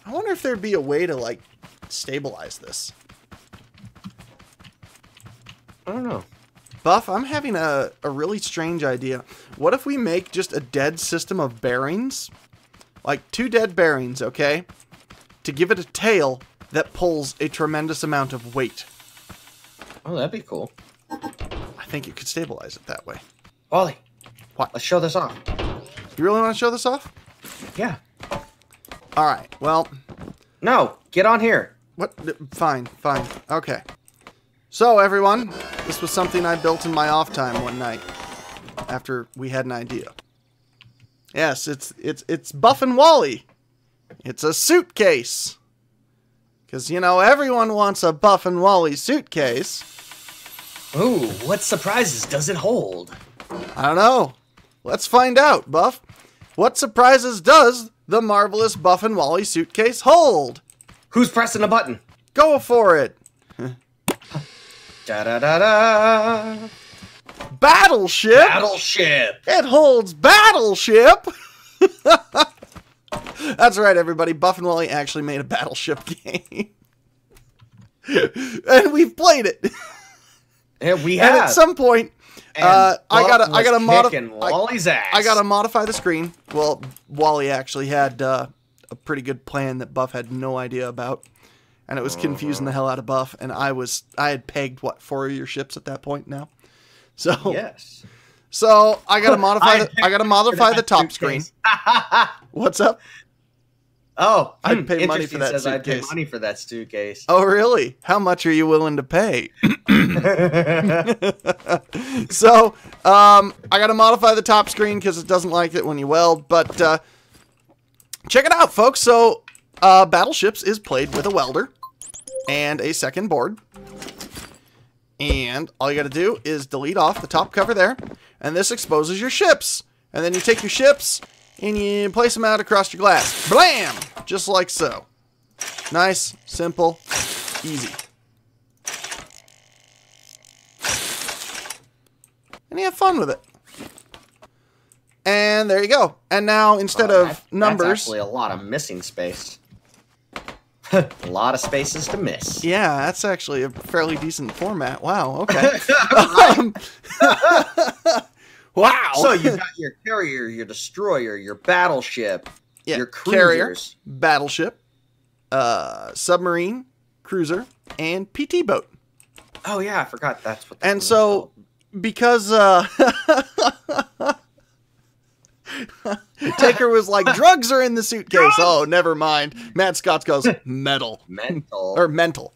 I wonder if there'd be a way to, like, stabilize this. I don't know. Buff, I'm having a really strange idea. What if we make just a dead system of bearings? Like 2 dead bearings, okay? To give it a tail that pulls a tremendous amount of weight. Oh, that'd be cool. I think you could stabilize it that way. Wally. What? Let's show this off. You really want to show this off? Yeah. Alright, well... No, get on here. What? Fine, fine. Okay. So, everyone, this was something I built in my off time one night. After we had an idea. Yes, it's Buff and Wally. It's a suitcase. Because, you know, everyone wants a Buff and Wally suitcase. Ooh, what surprises does it hold? I don't know. Let's find out, Buff. What surprises does the marvelous Buff and Wally suitcase hold? Who's pressing a button? Go for it. Da-da-da-da. Battleship? Battleship! It holds Battleship! That's right, everybody. Buff and Wally actually made a Battleship game. And we've played it. Yeah, we have. And at some point, I gotta modify the screen. Well, Wally actually had a pretty good plan that Buff had no idea about. And it was confusing the hell out of Buff, and I had pegged, what, 4 of your ships at that point now? So yes. So I gotta modify the top screen. What's up? Oh, I'd pay money for that says I'd pay suitcase. money for that suitcase. Oh, really? How much are you willing to pay? So, I gotta modify the top screen because it doesn't like it when you weld, but, check it out, folks. So, Battleships is played with a welder and a second board. And all you gotta do is delete off the top cover there, and this exposes your ships. And then you take your ships and you place them out across your glass. Blam! Just like so. Nice, simple, easy. And you have fun with it. And there you go. And now, instead of numbers... That's actually a lot of missing space. A lot of spaces to miss. Yeah, that's actually a fairly decent format. Wow, okay. Wow. So you've got your carrier, your destroyer, your battleship, your cruisers. Carrier, battleship, submarine, cruiser, and PT boat. Oh yeah, I forgot that's what. And so, because Taker was like, drugs are in the suitcase. Drugs! Oh, never mind. MadScots goes, metal. Mental. Or mental.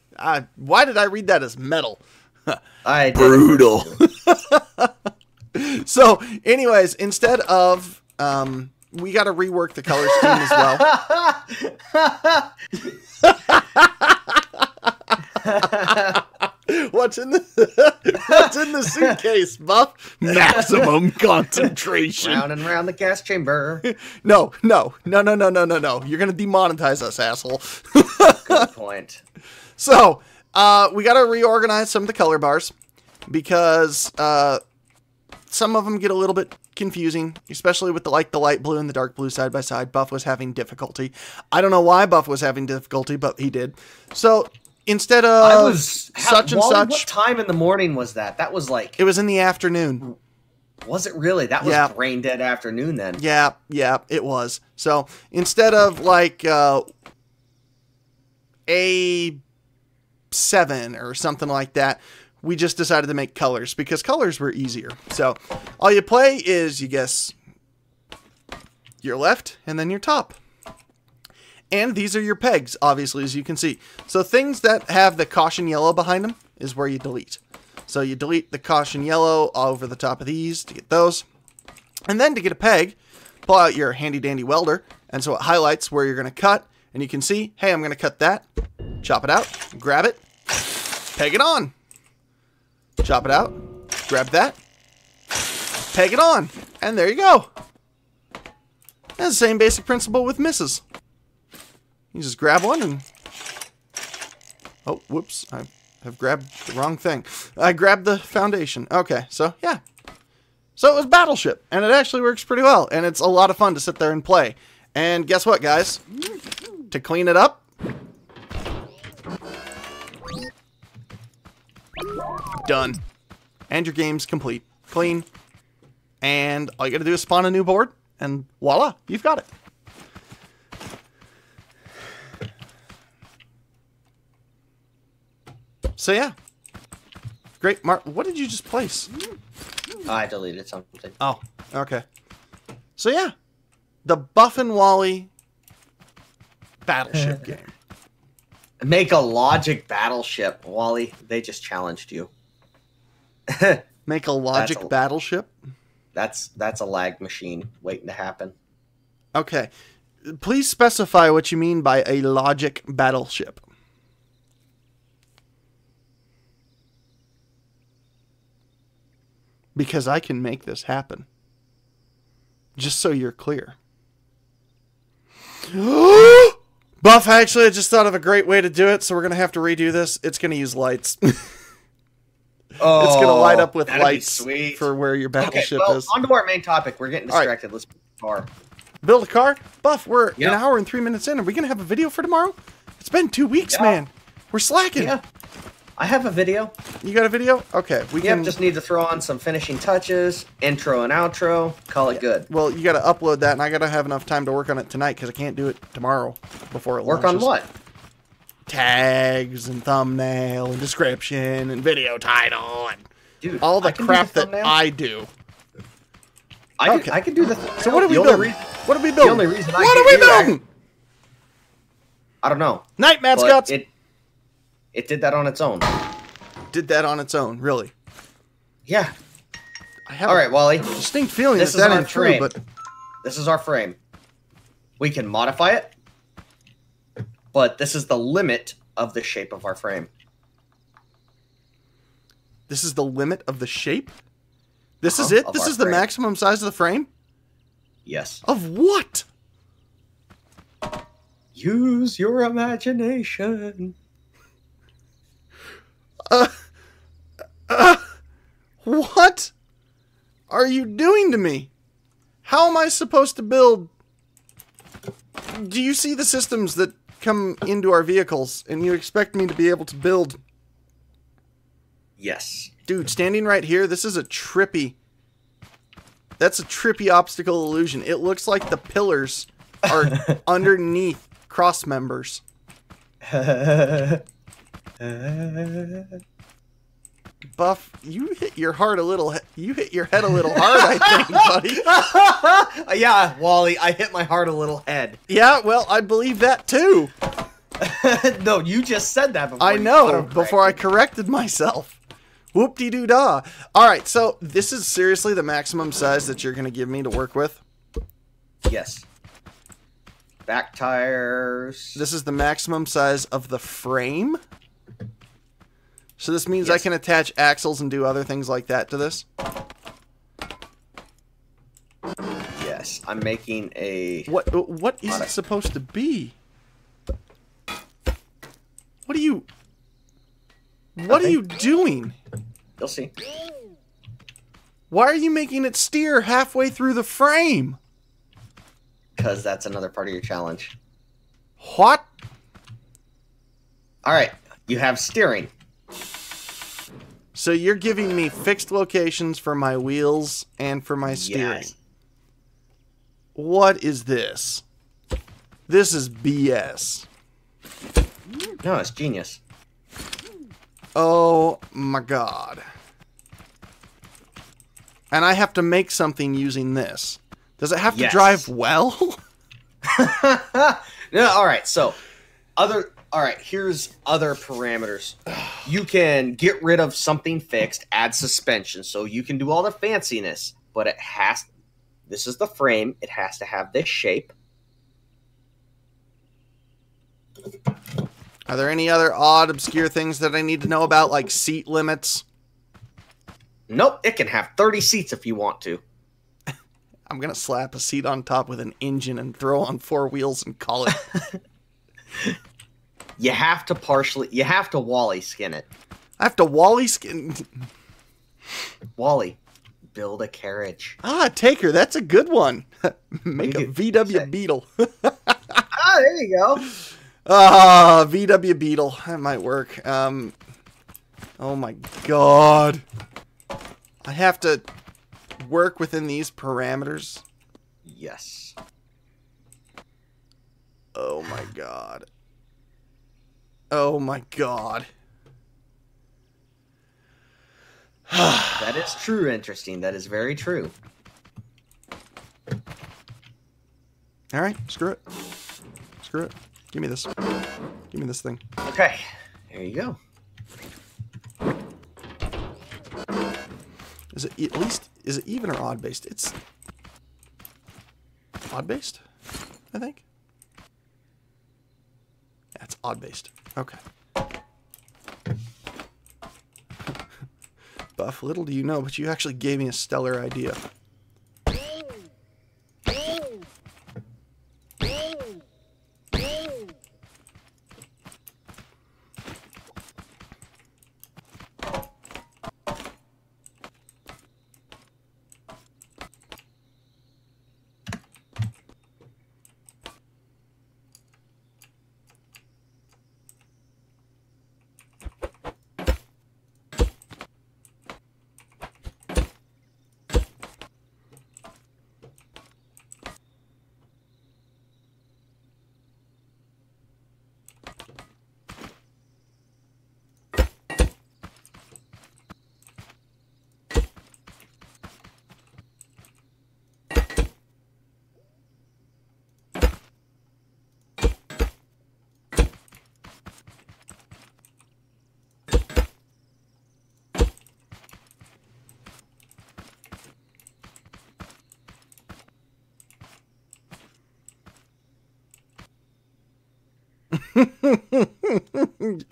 Why did I read that as metal? I did. Brutal. So, anyways, instead of, we got to rework the color scheme as well. What's in the suitcase, Buff? Maximum concentration. Round and round the gas chamber. No. You're gonna demonetize us, asshole. Good point. So, we gotta reorganize some of the color bars because some of them get a little bit confusing, especially with the light blue and the dark blue side by side. Buff was having difficulty. I don't know why Buff was having difficulty, but he did. So instead of such and Wally, such, what time in the morning was that? That was like, it was in the afternoon. Was it really? That was brain dead afternoon then. Yeah, it was. So instead of like A7 or something like that, we just decided to make colors because colors were easier. So all you play is you guess your left and then your top. And these are your pegs, obviously, as you can see. So things that have the caution yellow behind them is where you delete. So you delete the caution yellow over the top of these to get those. And then to get a peg, pull out your handy dandy welder. And so it highlights where you're going to cut. And you can see, hey, I'm going to cut that. Chop it out, grab it, peg it on. Chop it out, grab that, peg it on. And there you go. That's the same basic principle with misses. You just grab one and... Oh, whoops. I have grabbed the wrong thing. I grabbed the foundation. Okay, so yeah. So it was Battleship, and it actually works pretty well, and it's a lot of fun to sit there and play. And guess what, guys? To clean it up, done. And your game's complete. Clean. And all you gotta do is spawn a new board, and voila, you've got it. So yeah. Great. Mark, what did you just place? I deleted something. Oh, okay. So yeah. The Buff and Wally Battleship game. Make a logic battleship, Wally. They just challenged you. Make a logic battleship? That's a lag machine waiting to happen. Okay. Please specify what you mean by a logic battleship. Because I can make this happen. Just so you're clear. Buff, actually, I just thought of a great way to do it, so we're going to have to redo this. It's going to use lights. Oh, it's going to light up with lights sweet. For where your battleship is. On to our main topic. We're getting distracted. Right. Let's build a car. Build a car? Buff, we're an hour and 3 minutes in. Are we going to have a video for tomorrow? It's been 2 weeks, man. We're slacking. Yeah. I have a video. You got a video? Okay. We can just need to throw on some finishing touches, intro and outro, call it good. Well, you got to upload that, and I got to have enough time to work on it tonight because I can't do it tomorrow before it launches. Work on what? Tags and thumbnail and description and video title and dude, all the crap that I do. I can do the. So what are we building? What are we building? The only reason what are we building? I don't know. Night, MadScots. It did that on its own. Did that on its own, really? Yeah. I have all right, Wally. Distinct feeling that isn't true, but this is our frame. We can modify it, but this is the limit of the shape of our frame. This is the limit of the shape? This is it? This is the maximum size of the frame? Yes. Of what? Use your imagination. What are you doing to me? How am I supposed to build? Do you see the systems that come into our vehicles and you expect me to be able to build? Yes. Dude, standing right here, this is a trippy... That's a trippy optical illusion. It looks like the pillars are underneath cross members. Buff, you hit your head a little hard, I think, buddy. Yeah, Wally, I hit my heart a little head. Yeah, well, I believe that too. No, you just said that before. I know, before I corrected myself. Whoop-de-doo-dah. All right, so this is seriously the maximum size that you're going to give me to work with? Yes. Back tires. This is the maximum size of the frame? So this means I can attach axles and do other things like that to this? Yes, I'm making a... What is it supposed to be? What are you... What are you doing? You'll see. Why are you making it steer halfway through the frame? Because that's another part of your challenge. What? All right, you have steering. So you're giving me fixed locations for my wheels and for my steering. Yes. What is this? This is BS. No, it's genius. Oh my god. And I have to make something using this. Does it have to drive well? No, all right. So, here's other parameters. You can get rid of something fixed, add suspension, so you can do all the fanciness, but it has. This is the frame. It has to have this shape. Are there any other odd, obscure things that I need to know about, like seat limits? Nope, it can have 30 seats if you want to. I'm going to slap a seat on top with an engine and throw on 4 wheels and call it. You have to Wally skin it. I have to Wally skin... Wally, build a carriage. Ah, Taker, that's a good one. Make a VW Beetle. Ah, there you go. Ah, VW Beetle. That might work. Oh my god. I have to work within these parameters. Yes. Oh my god. Oh my god. That is true, interesting. That is very true. Alright, screw it. Screw it. Give me this. Give me this thing. Okay, there you go. Is it at least, is it even or odd based? It's odd based, I think. Yeah, it's odd based. Okay. Buff, little do you know, but you actually gave me a stellar idea.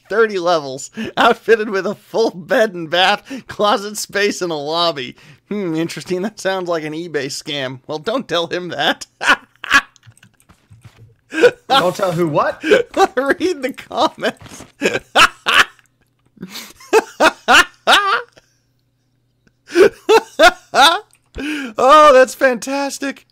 "30 levels, outfitted with a full bed and bath, closet space, and a lobby. Interesting. That sounds like an eBay scam. Well, don't tell him that." Don't tell who what? Read the comments. Oh, that's fantastic.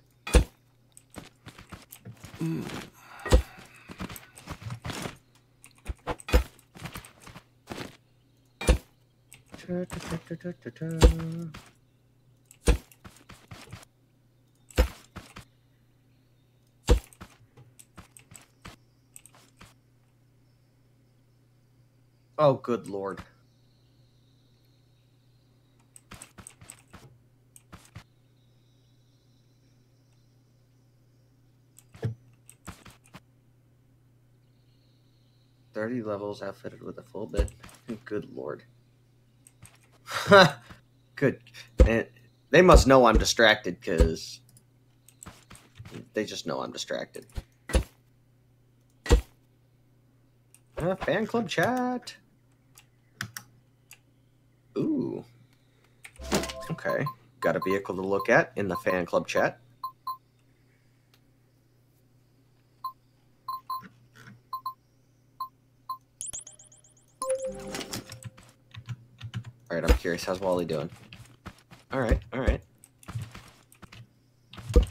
Oh, good lord. "30 levels, outfitted with a full bed." Good lord. Good. And they must know I'm distracted, because they just know I'm distracted. Fan club chat. Ooh. Okay. Got a vehicle to look at in the fan club chat. Alright, I'm curious. How's Wally doing? All right. All right.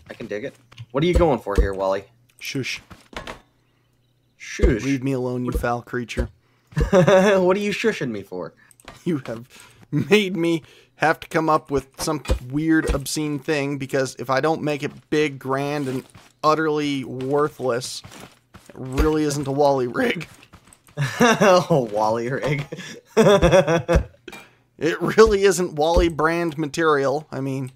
I can dig it. What are you going for here, Wally? Shush. Shush. Leave me alone, you foul creature. What are you shushing me for? You have made me have to come up with some weird, obscene thing, because if I don't make it big, grand, and utterly worthless, it really isn't a Wally rig. Oh, Wally rig. It really isn't Wally brand material. I mean...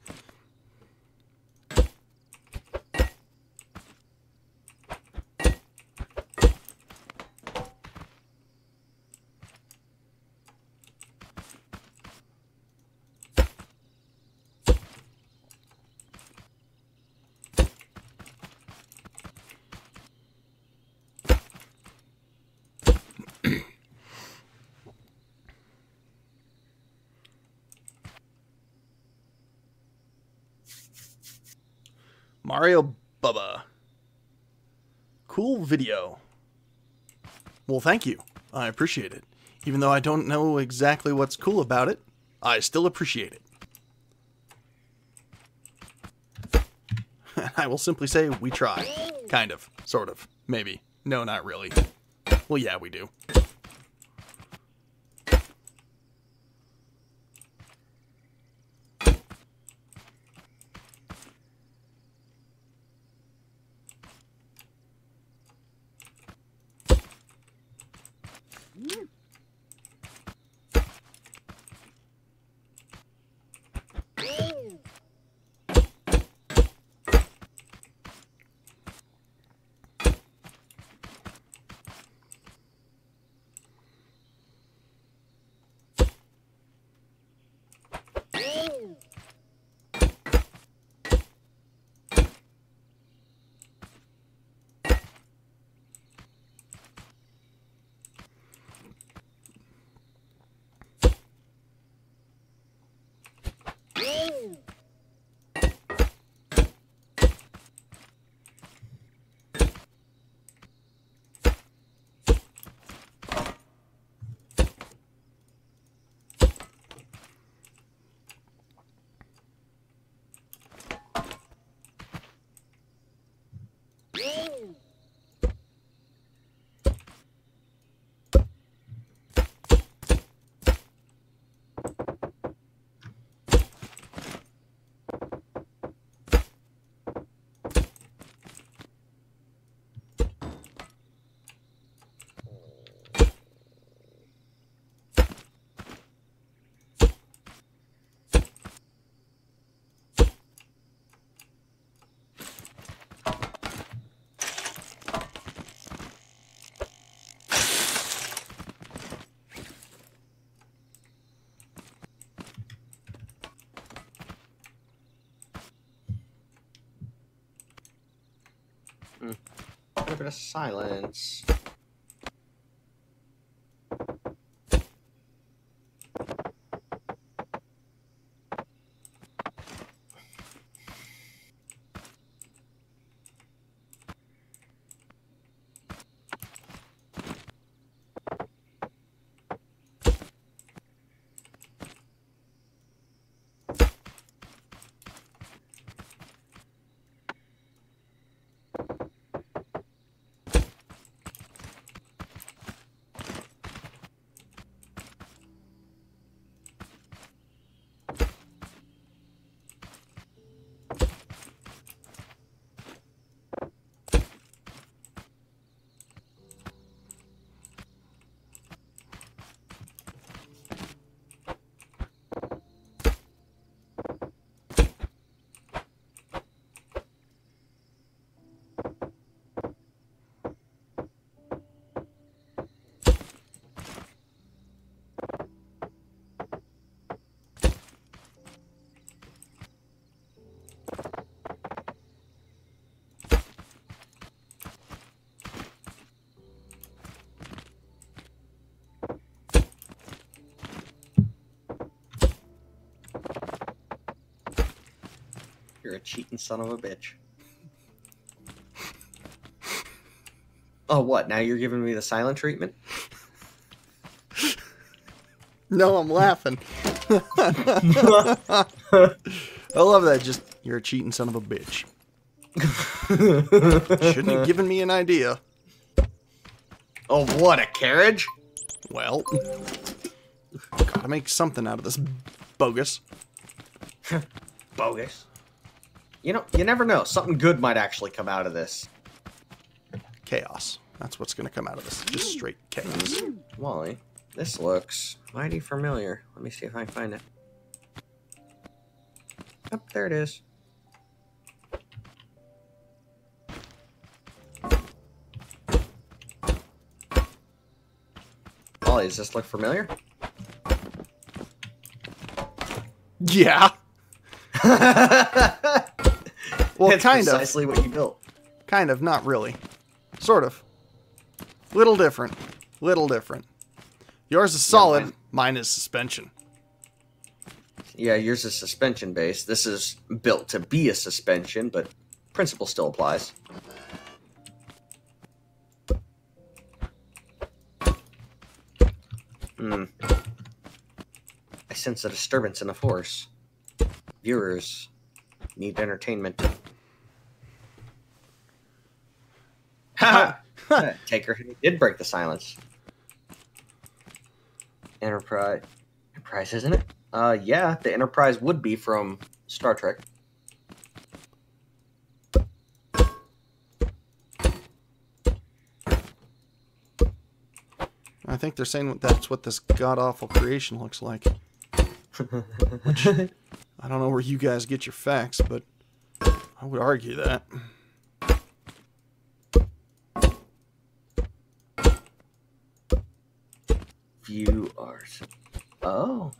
Mario Bubba. Cool video. Well, thank you. I appreciate it. Even though I don't know exactly what's cool about it, I still appreciate it. I will simply say we try. Kind of. Sort of. Maybe. No, not really. Well, yeah, we do. A bit of silence. You're a cheating son of a bitch. Oh, what? Now you're giving me the silent treatment? No, I'm laughing. love that. Just, you're a cheating son of a bitch. Shouldn't have given me an idea. Oh, what, a carriage? Well, gotta make something out of this bogus. Bogus. You know, you never know. Something good might actually come out of this. Chaos. That's what's gonna come out of this. Just straight chaos. Wally, this looks mighty familiar. Let me see if I can find it. Oh, there it is. Wally, does this look familiar? Yeah. Well, it's kind of. Precisely what you built. Kind of, not really. Sort of. Little different. Little different. Yours is solid. Yeah, mine is suspension. Yeah, yours is suspension based. This is built to be a suspension, but principle still applies. I sense a disturbance in the force. Viewers need entertainment. Ha! Taker did break the silence. Enterprise, isn't it? Yeah, the Enterprise would be from Star Trek. I think they're saying that's what this god-awful creation looks like. Which, I don't know where you guys get your facts, but I would argue that. Viewers. Oh.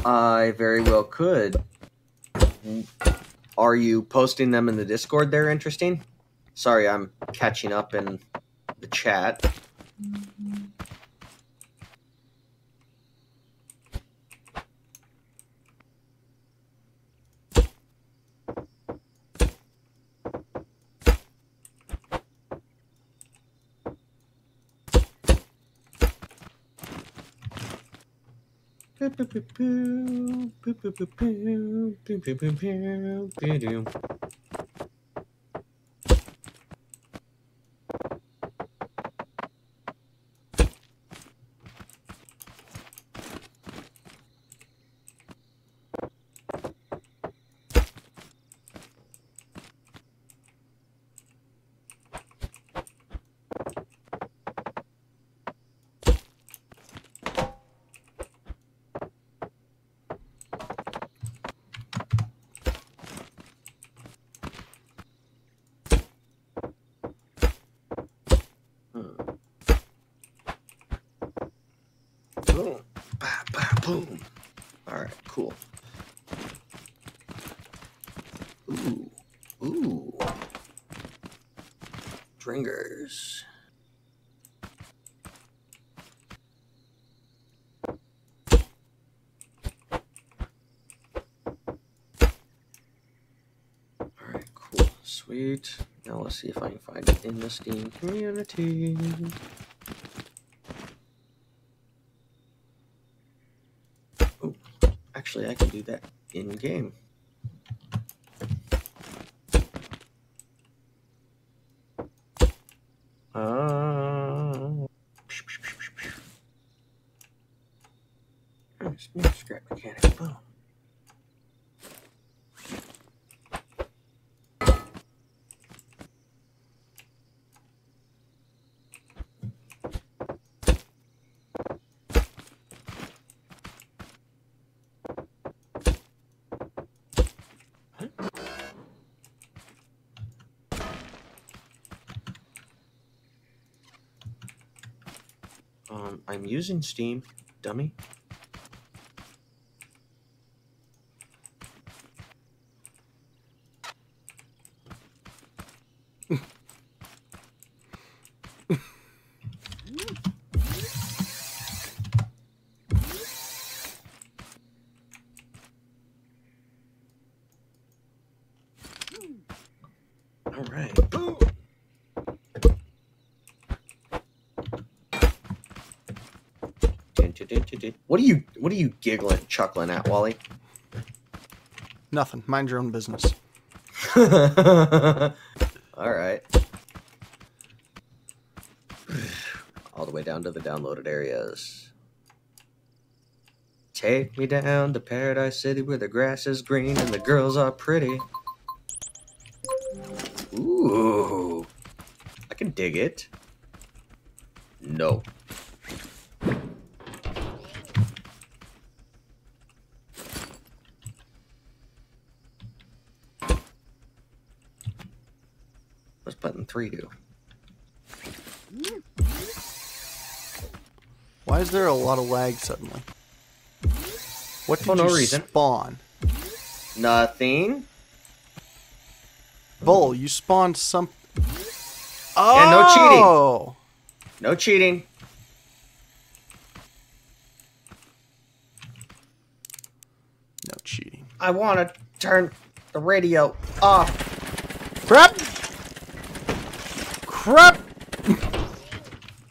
I very well could. Are you posting them in the Discord there, Interesting? Sorry, I'm catching up in the chat. Boom. Bah, bah, boom. Alright, cool. Ooh. Ooh. Dringers. Alright, cool. Sweet. Now let's see if I can find it in the Steam community. Actually, I can do that in-game. Scrap mechanic. Boom. I'm using Steam, dummy. All right. Boom. What are you giggling, chuckling at, Wally? Nothing. Mind your own business. All right. All the way down to the downloaded areas. Take me down to Paradise City where the grass is green and the girls are pretty. Ooh. I can dig it. No. What's button 3 do? Why is there a lot of lag suddenly? What did For no you reason. spawn? Nothing. Bull, you spawned some... Oh! Yeah, no cheating. No cheating. No cheating. I want to turn the radio off. Crap! Crap!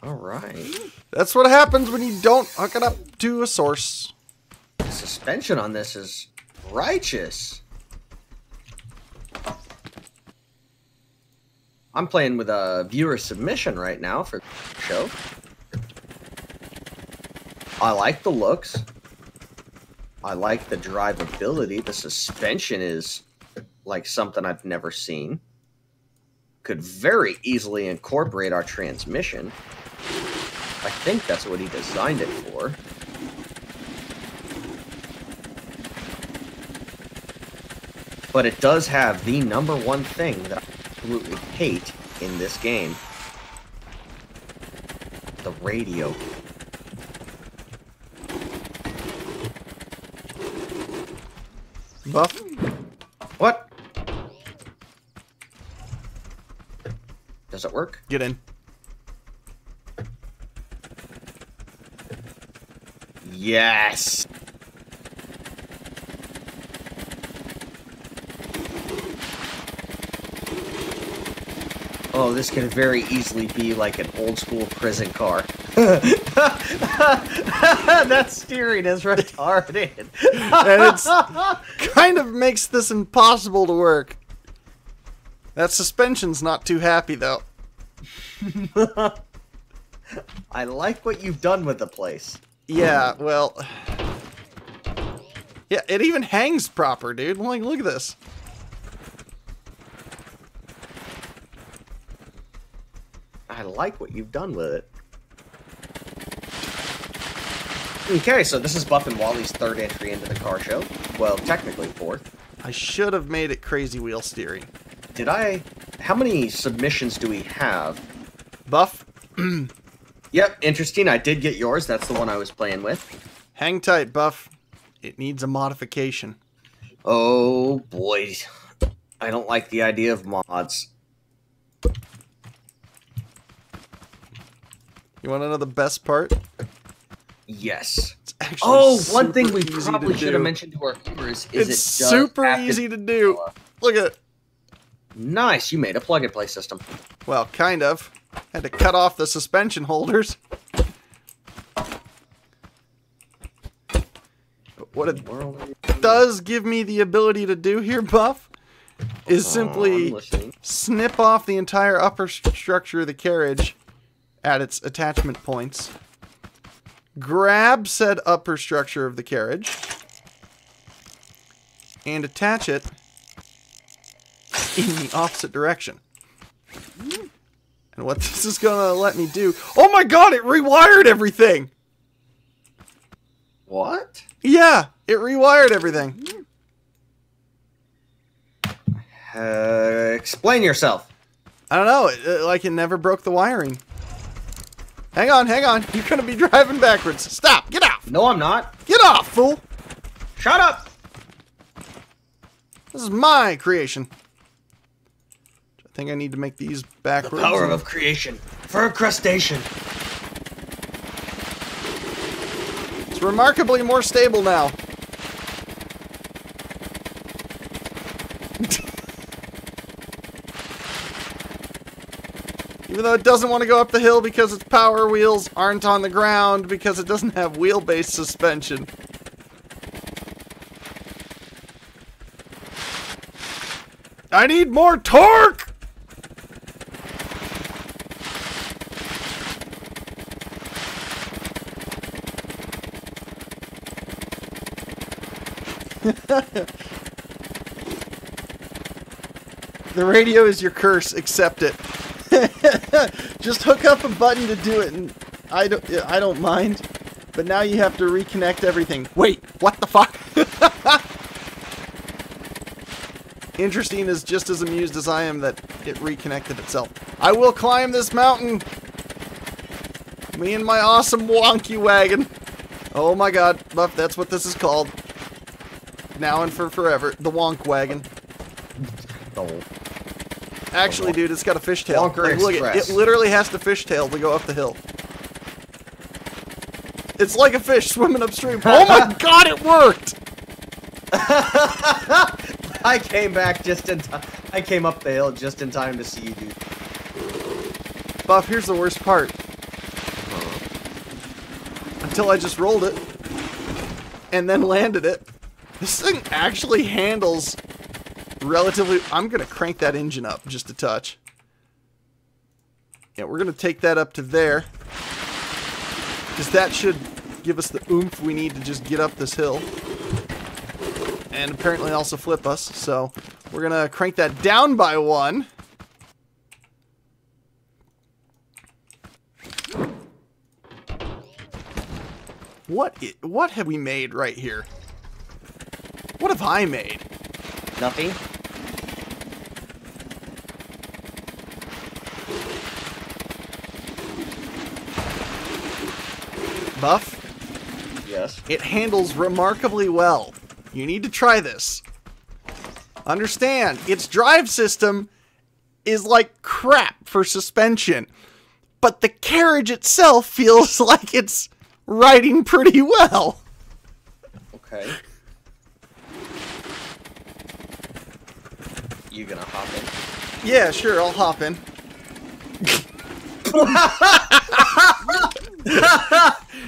All right. That's what happens when you don't hook it up to a source. The suspension on this is righteous. I'm playing with a viewer submission right now for the show. I like the looks. I like the drivability. The suspension is like something I've never seen. Could very easily incorporate our transmission. I think that's what he designed it for. But it does have the #1 thing that I absolutely hate in this game. The radio. Buff? What? Does it work? Get in. Yes! Oh, this can very easily be like an old school prison car. That steering is retarded. And it's kind of makes this impossible to work. That suspension's not too happy, though. I like what you've done with the place. Yeah, well... Yeah, it even hangs proper, dude. Like, look at this. I like what you've done with it. Okay, so this is Buff and Wally's 3rd entry into the car show. Well, technically 4th. I should have made it crazy wheel steering. Did I... How many submissions do we have? Buff? Yep, interesting. I did get yours. That's the one I was playing with. Hang tight, Buff. It needs a modification. Oh, boy. I don't like the idea of mods. You want to know the best part? Yes. It's actually one thing we super easy probably to should do. have mentioned to our viewers is It's it does super have easy to do. Look at it. Nice, you made a plug-and-play system. Well, kind of. Had to cut off the suspension holders. What it does give me the ability to do here, Buff, is simply snip off the entire upper structure of the carriage at its attachment points, grab said upper structure of the carriage, and attach it in the opposite direction. And what this is gonna let me do... Oh my god, it rewired everything! What? Yeah, it rewired everything. Explain yourself. I don't know, like it never broke the wiring. Hang on, you're gonna be driving backwards. Stop, get off! No, I'm not. Get off, fool! Shut up! This is my creation. I think I need to make these backwards. The power of creation for a crustacean. It's remarkably more stable now. Even though it doesn't want to go up the hill because its power wheels aren't on the ground because it doesn't have wheel-based suspension. I need more torque! The radio is your curse. Accept it. Just hook up a button to do it, and I don't mind. But now you have to reconnect everything. Wait, what the fuck? Interesting is just as amused as I am that it reconnected itself. I will climb this mountain. Me and my awesome wonky wagon. Oh my god, Buff, that's what this is called. Now and for forever. The wonk wagon. Oh. Actually, dude, it's got a fishtail. Like, look, it literally has to fishtail to go up the hill. It's like a fish swimming upstream. Oh my god, it worked! I came back just in time. I came up the hill just in time to see you, dude. Buff, here's the worst part. Until I just rolled it. And then landed it. This thing actually handles relatively... I'm going to crank that engine up just a touch. Yeah, we're going to take that up to there. Because that should give us the oomph we need to just get up this hill. And apparently also flip us. So we're going to crank that down by 1. What have we made right here? What have I made? Nothing. Buff? Yes. It handles remarkably well. You need to try this. Understand, its drive system is like crap for suspension. But the carriage itself feels like it's riding pretty well. Okay. You gonna hop in? Yeah, sure, I'll hop in.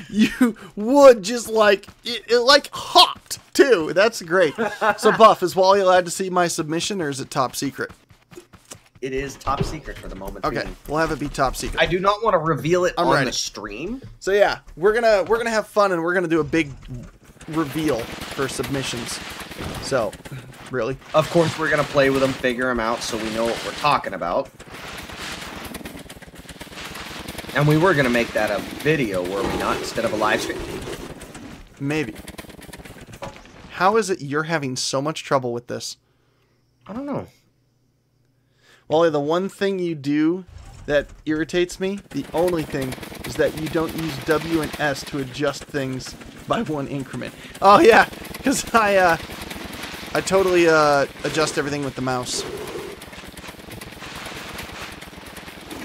You would just like it like hopped too. That's great. So Buff, is Wally allowed to see my submission, or is it top secret? It is top secret for the moment. Okay, we'll have it be top secret. I do not want to reveal it on the stream. So yeah, we're gonna have fun, and we're gonna do a big reveal for submissions. So, really, of course, we're gonna play with them, figure them out, so we know what we're talking about. And we were gonna make that a video, were we not, instead of a live stream? Maybe. How is it you're having so much trouble with this? I don't know. Wally, the one thing you do that irritates me, the only thing, is that you don't use W and S to adjust things by 1 increment. Oh yeah, because I totally adjust everything with the mouse.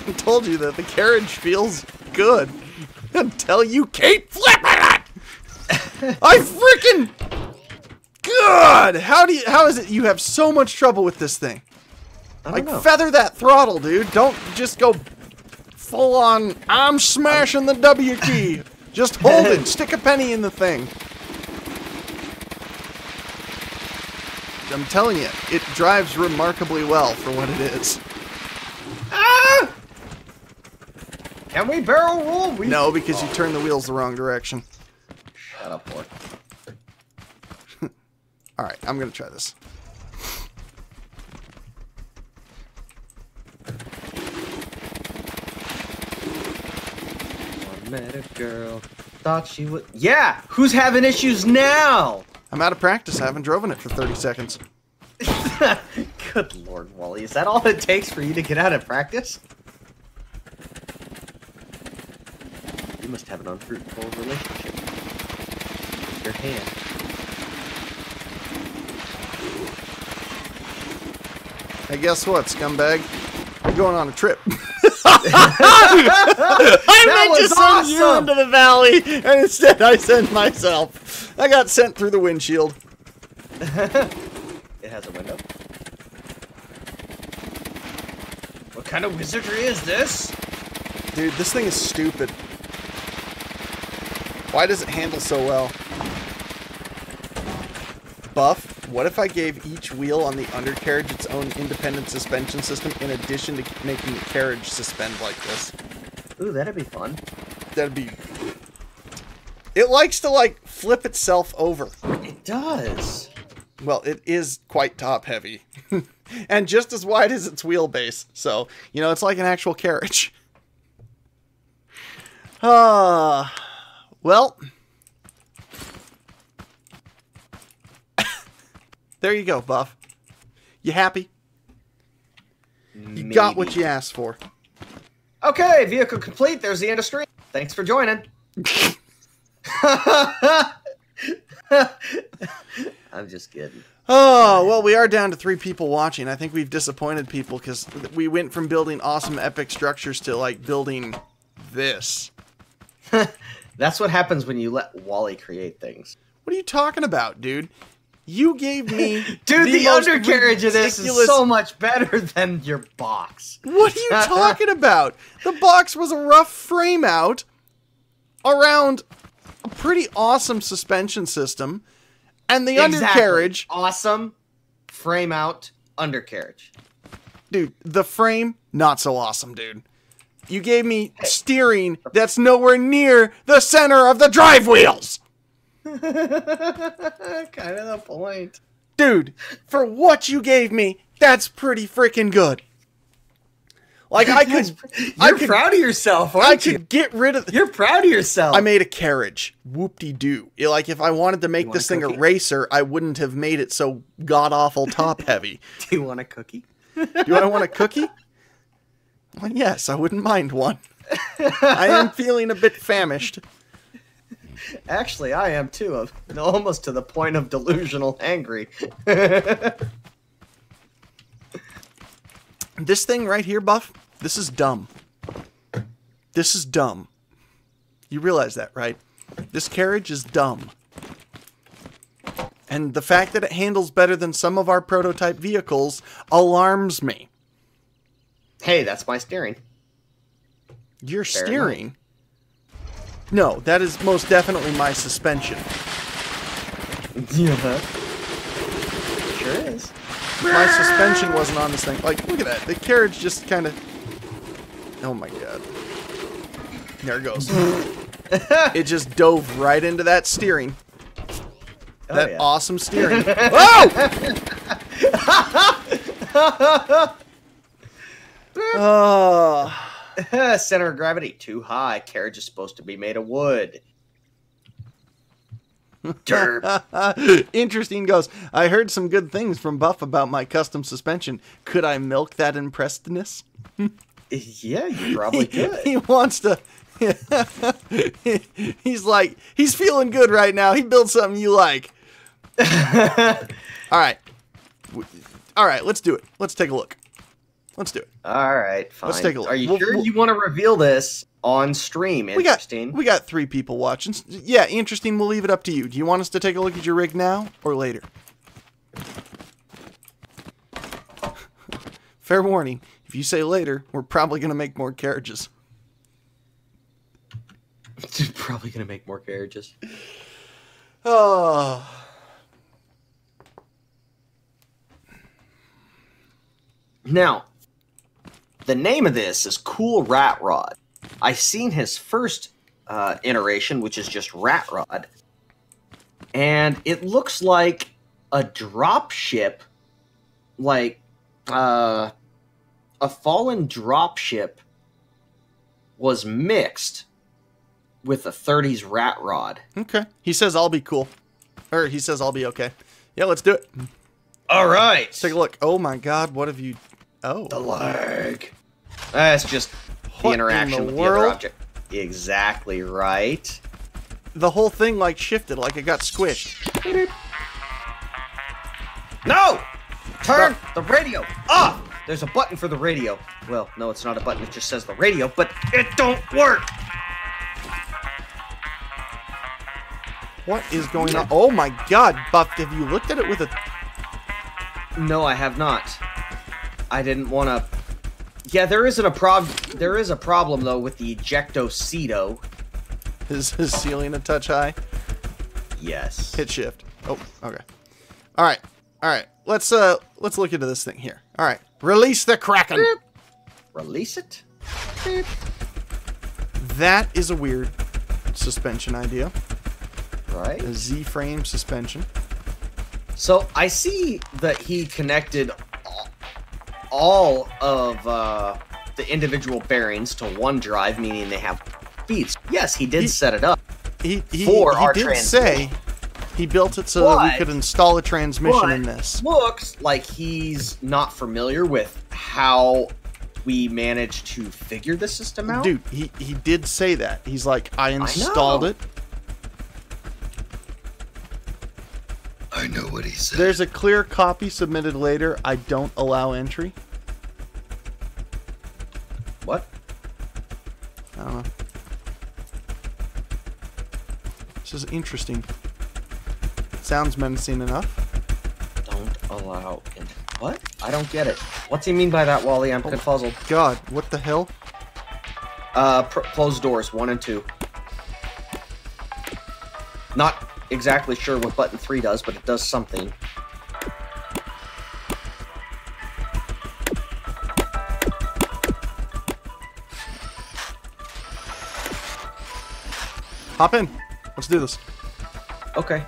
I told you that the carriage feels good until you keep flipping it. I freaking God! How is it you have so much trouble with this thing? Like, feather that throttle, dude. Don't just go full on, I'm smashing the W key. Just hold it. Stick a penny in the thing. I'm telling you, it drives remarkably well for what it is. Ah! Can we barrel roll? No, because you turn the wheels the wrong direction. Shut up, Lord. Alright, I'm gonna try this. Met a girl, thought she would. Yeah! Who's having issues now? I'm out of practice. I haven't driven it for 30 seconds. Good Lord, Wally. Is that all it takes for you to get out of practice? You must have an unfruitful relationship with your hand. Hey, guess what, scumbag? You're going on a trip. I meant to send you into the valley, and instead I sent myself. I got sent through the windshield. It has a window. What kind of wizardry is this? Dude, this thing is stupid. Why does it handle so well? Buff, what if I gave each wheel on the undercarriage its own independent suspension system in addition to making the carriage suspend like this? Ooh, that'd be fun. That'd be... It likes to, like, flip itself over. It does. Well, it is quite top-heavy. And just as wide as its wheelbase. So, you know, it's like an actual carriage. Well... There you go, Buff. You happy? You got what you asked for. Okay, vehicle complete. There's the end of stream. Thanks for joining. I'm just kidding. Oh, well, we are down to 3 people watching. I think we've disappointed people because we went from building awesome epic structures to, like, building this. That's what happens when you let Wally create things. What are you talking about, dude? You gave me... Dude, the undercarriage of this is so much better than your box. What are you talking about? The box was a rough frame out around a pretty awesome suspension system. And the undercarriage... Awesome frame out undercarriage. Dude, the frame, not so awesome, dude. You gave me steering that's nowhere near the center of the drive wheels. Kind of the point. Dude, for what you gave me, that's pretty freaking good. Like, I could... You're proud of yourself, aren't you? I could get rid of... You're proud of yourself. I made a carriage. Whoop-de-doo. Like, if I wanted to make this thing a racer, I wouldn't have made it so god-awful top-heavy. Do you want a cookie? Do I want a cookie? Well, yes, I wouldn't mind one. I am feeling a bit famished. Actually, I am too. Almost to the point of delusional angry. This thing right here, Buff, this is dumb. This is dumb. You realize that, right? This carriage is dumb. And the fact that it handles better than some of our prototype vehicles alarms me. Hey, that's my steering. Your steering? No, that is most definitely my suspension. Yeah. Sure is. My suspension wasn't on this thing. Like, look at that. The carriage just kind of... Oh my god. There it goes. It just dove right into that steering. That awesome steering. Whoa! Center of gravity too high. Carriage is supposed to be made of wood. Derp. Interesting goes. I heard some good things from Buff about my custom suspension. Could I milk that impressedness? Yeah, you probably could. He wants to. He's like, he's feeling good right now. He built something you like. All right. All right, let's do it. Let's take a look. Let's do it. All right, fine. Let's take a look. Are you sure you want to reveal this on stream? Interesting. We got 3 people watching. Yeah, interesting. We'll leave it up to you. Do you want us to take a look at your rig now or later? Fair warning. If you say later, we're probably going to make more carriages. Probably going to make more carriages. Oh... Now, the name of this is Cool Rat Rod. I've seen his first iteration, which is just Rat Rod. And it looks like a drop ship, like a fallen drop ship was mixed with a 30s Rat Rod. Okay. He says I'll be cool. Or he says I'll be okay. Yeah, let's do it. All right. Let's take a look. Oh my god, what have you... Oh. The lag. That's just the interaction with the other object. Exactly right. The whole thing, like, shifted, like it got squished. No! Turn the radio off! There's a button for the radio. Well, no, it's not a button. It just says the radio, but it don't work! What is going on? Oh my god, Buff, have you looked at it with a... No, I have not. I didn't want to... Yeah, there isn't a There is a problem, though, with the ejecto-cedo. Is his ceiling a touch high? Yes. Hit shift. Oh, okay. All right. Let's look into this thing here. All right. Release the Kraken. Beep. Release it. Beep. That is a weird suspension idea. Right. A Z-frame suspension. So I see that he connected all of the individual bearings to one drive, meaning they have speeds. Yes, he did set it up. He our did transmission. say he built it so that we could install a transmission in this. Looks like he's not familiar with how we managed to figure the system out. Dude, he did say that. He's like, I installed it. I know what he said. There's a clear copy submitted later. I don't allow entry. What? I don't know. This is interesting. Sounds menacing enough. Don't allow it. What? I don't get it. What's he mean by that, Wally? I'm confuzzled. God, what the hell? Close doors 1 and 2. Not exactly sure what button 3 does, but it does something. Hop in. Let's do this. Okay.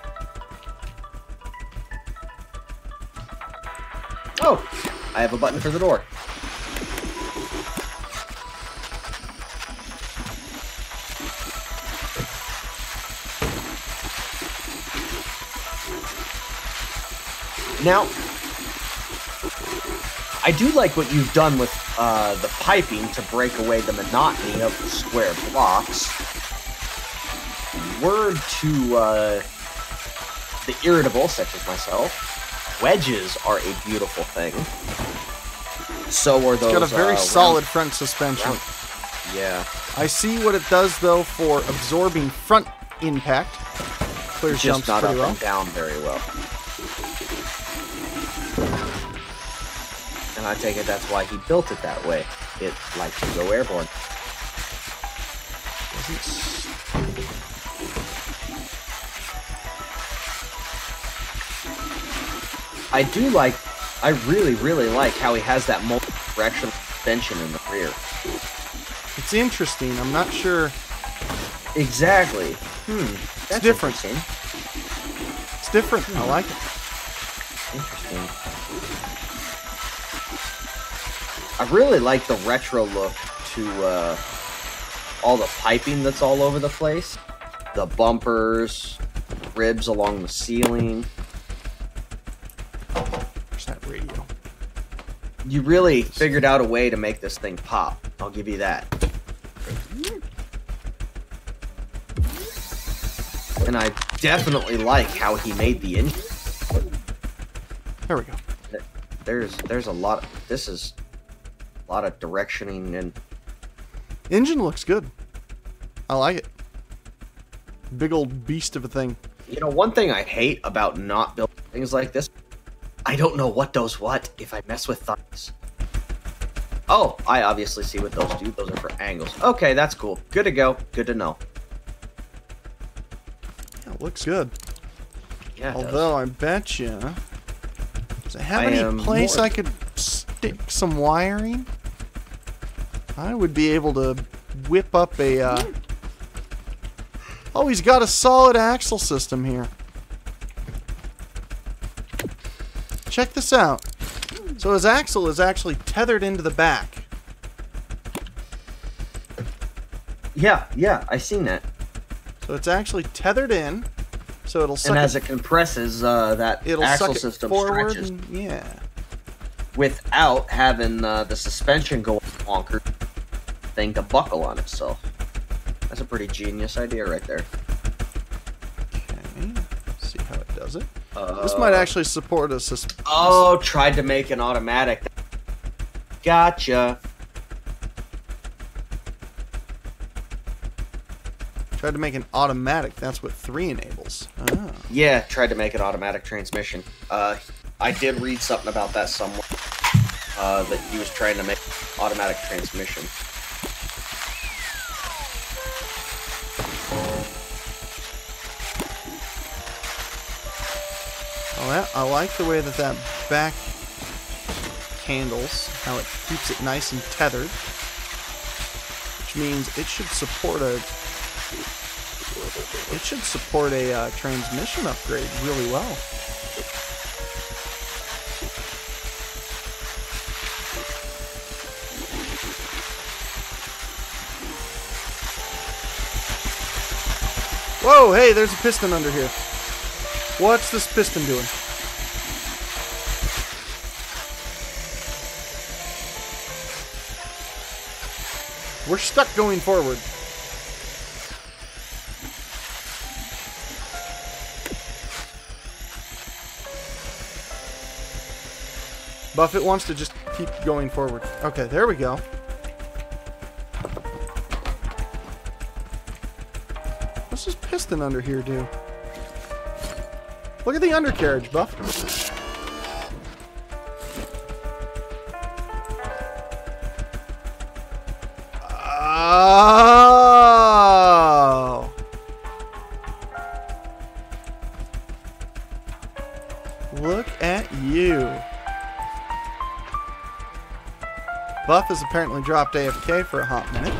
Oh! I have a button for the door. Now, I do like what you've done with the piping to break away the monotony of the square blocks. Word to the irritable, such as myself, wedges are a beautiful thing. So are those. It's got a very solid front suspension. Yeah. I see what it does though for absorbing front impact. Clear Just jumps not pretty up well. and down very well. And I take it that's why he built it that way. It likes to go airborne. I really, really like how he has that multi-directional suspension in the rear. It's interesting. I'm not sure. Exactly. That's different. interesting. It's different. I like it. Interesting. I really like the retro look to all the piping that's all over the place. The bumpers, ribs along the ceiling. Where's that radio? You really figured out a way to make this thing pop. I'll give you that. And I definitely like how he made the engine. There we go. There's a lot. This is a lot of directioning and. Engine looks good. I like it. Big old beast of a thing. You know, one thing I hate about not building things like this, I don't know what does what if I mess with thumbs. Oh, I obviously see what those do. Those are for angles. Okay, that's cool. Good to go. Good to know. Yeah, it looks good. Yeah, it Although does. I bet you, does it have any place I could stick some wiring? I would be able to whip up a. Oh, he's got a solid axle system here. Check this out. So his axle is actually tethered into the back. Yeah, I seen that. So it's actually tethered in. So it'll suck And as it compresses, that it'll axle suck it system forward. stretches And, yeah. without having the suspension go wonker thing to buckle on itself. That's a pretty genius idea right there. Okay. See how it does it. This might actually support a suspension. Oh, tried to make an automatic. Gotcha. Tried to make an automatic. That's what 3 enables. Oh. Yeah, tried to make an automatic transmission. I did read something about that somewhere. That he was trying to make automatic transmission. Well, I like the way that back handles, how it keeps it nice and tethered, which means it should support a transmission upgrade really well. Whoa, hey, there's a piston under here. What's this piston doing? We're stuck going forward. Buffett wants to just keep going forward. Okay, there we go. What's this piston under here do? Look at the undercarriage, Buff. Oh! Look at you. Buff has apparently dropped AFK for a hot minute.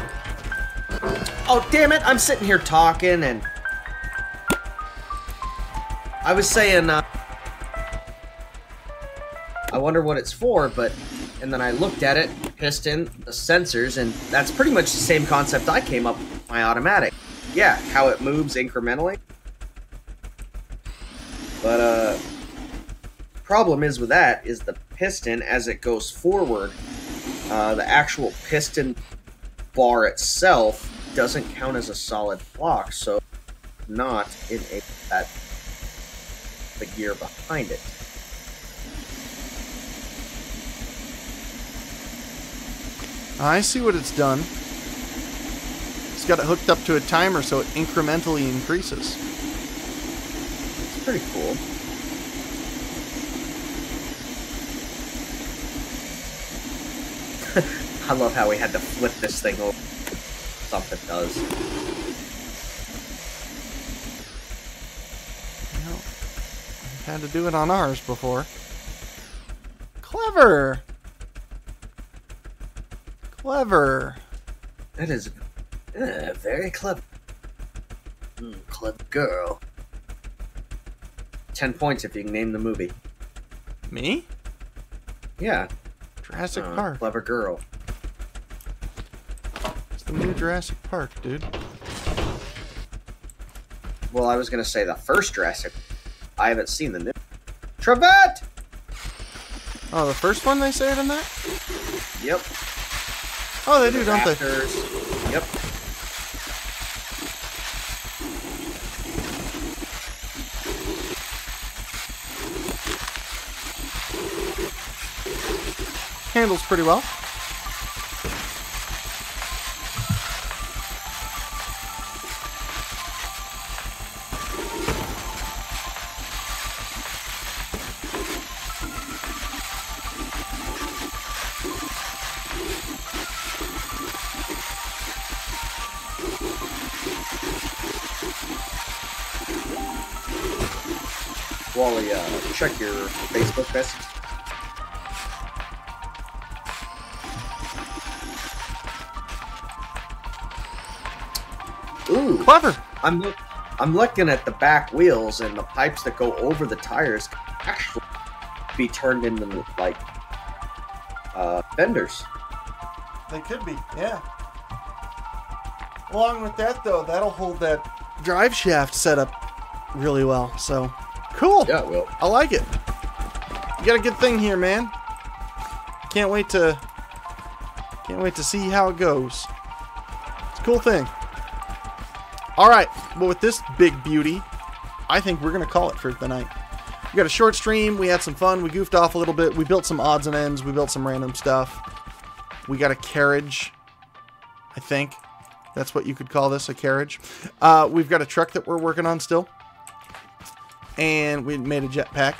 Oh, damn it! I'm sitting here talking and... I was saying, I wonder what it's for, but... And then I looked at it, piston, the sensors, and that's pretty much the same concept I came up with my automatic. Yeah, how it moves incrementally. But, problem is with that is the piston, as it goes forward, the actual piston bar itself doesn't count as a solid block, so not in the gear behind it. I see what it's done. It's got it hooked up to a timer so it incrementally increases. It's pretty cool. I love how we had to flip this thing over. Something does. No, I've had to do it on ours before. Clever! Clever. That is very clever. Clever girl. 10 points if you can name the movie. Me? Yeah. Jurassic Park. Clever girl. It's the new Jurassic Park, dude. Well, I was gonna say the first Jurassic. I haven't seen the new. Trevette! Oh, the first one they say it in that? Yep. Oh, they do, don't they? Yep. Handles pretty well. Wally, check your Facebook message. Ooh, Clever. I'm looking at the back wheels, and the pipes that go over the tires can actually be turned into like fenders. They could be, yeah. Along with that, though, that'll hold that drive shaft setup really well. So, cool. Yeah, it will. I like it. You got a good thing here, man. Can't wait to see how it goes. It's a cool thing. All right, well, with this big beauty, I think we're gonna call it for the night. We got a short stream. We had some fun. We goofed off a little bit. We built some odds and ends. We built some random stuff. We got a carriage. I think that's what you could call this, a carriage. We've got a truck that we're working on still. And we made a jetpack.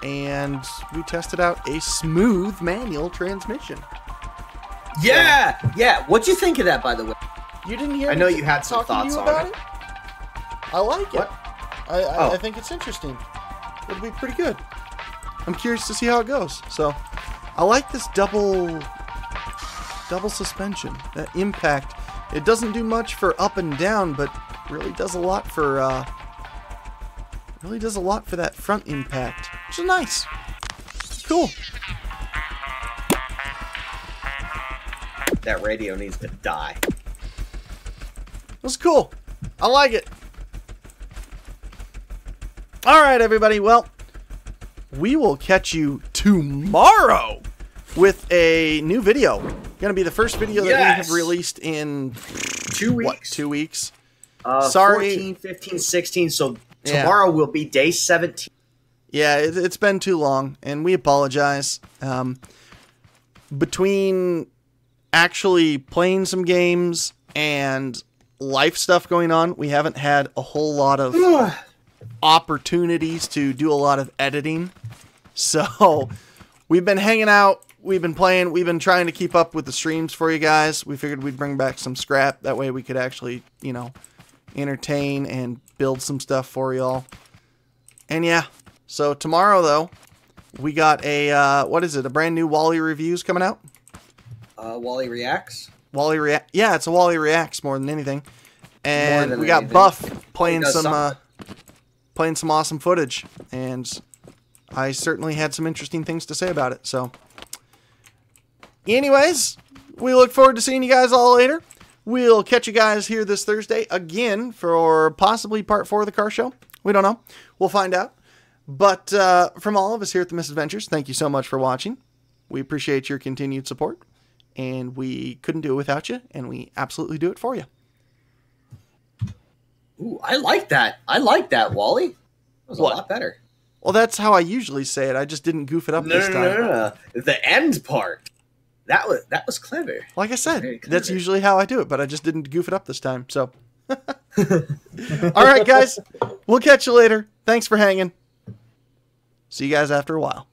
And we tested out a smooth manual transmission. Yeah! Yeah! What'd you think of that, by the way? You didn't hear I me know you had some talking to thoughts you on about it. I like it. What? I think it's interesting. it'll be pretty good. I'm curious to see how it goes. So, I like this double suspension. That impact. It doesn't do much for up and down, but really does a lot for that front impact, which is nice. Cool. That radio needs to die. That's cool. I like it. All right, everybody. Well, we will catch you tomorrow with a new video. Gonna be the first video that we have released in 2 weeks. What, 2 weeks? Sorry. 14, 15, 16. So tomorrow will be day 17. Yeah, it's been too long, and we apologize. Between actually playing some games and life stuff going on, we haven't had a whole lot of opportunities to do a lot of editing. So we've been hanging out, we've been playing, we've been trying to keep up with the streams for you guys. We figured we'd bring back some scrap. That way we could actually, you know, entertain and build some stuff for y'all. And yeah, so tomorrow though, we got a, what is it, a brand new Wally reviews coming out? Wally Reacts? Yeah, it's a Wally Reacts more than anything. And we got Buff playing some awesome footage. And I certainly had some interesting things to say about it. So, anyways, we look forward to seeing you guys all later. We'll catch you guys here this Thursday again for possibly part 4 of the car show. We don't know. We'll find out. But from all of us here at the Misadventures, thank you so much for watching. We appreciate your continued support. And we couldn't do it without you, and we absolutely do it for you. Ooh, I like that. I like that, Wally. That was a lot better. Well, that's how I usually say it. I just didn't goof it up this time. No. The end part. That was clever. Like I said, that's usually how I do it, but I just didn't goof it up this time. So, all right, guys. We'll catch you later. Thanks for hanging. See you guys after a while.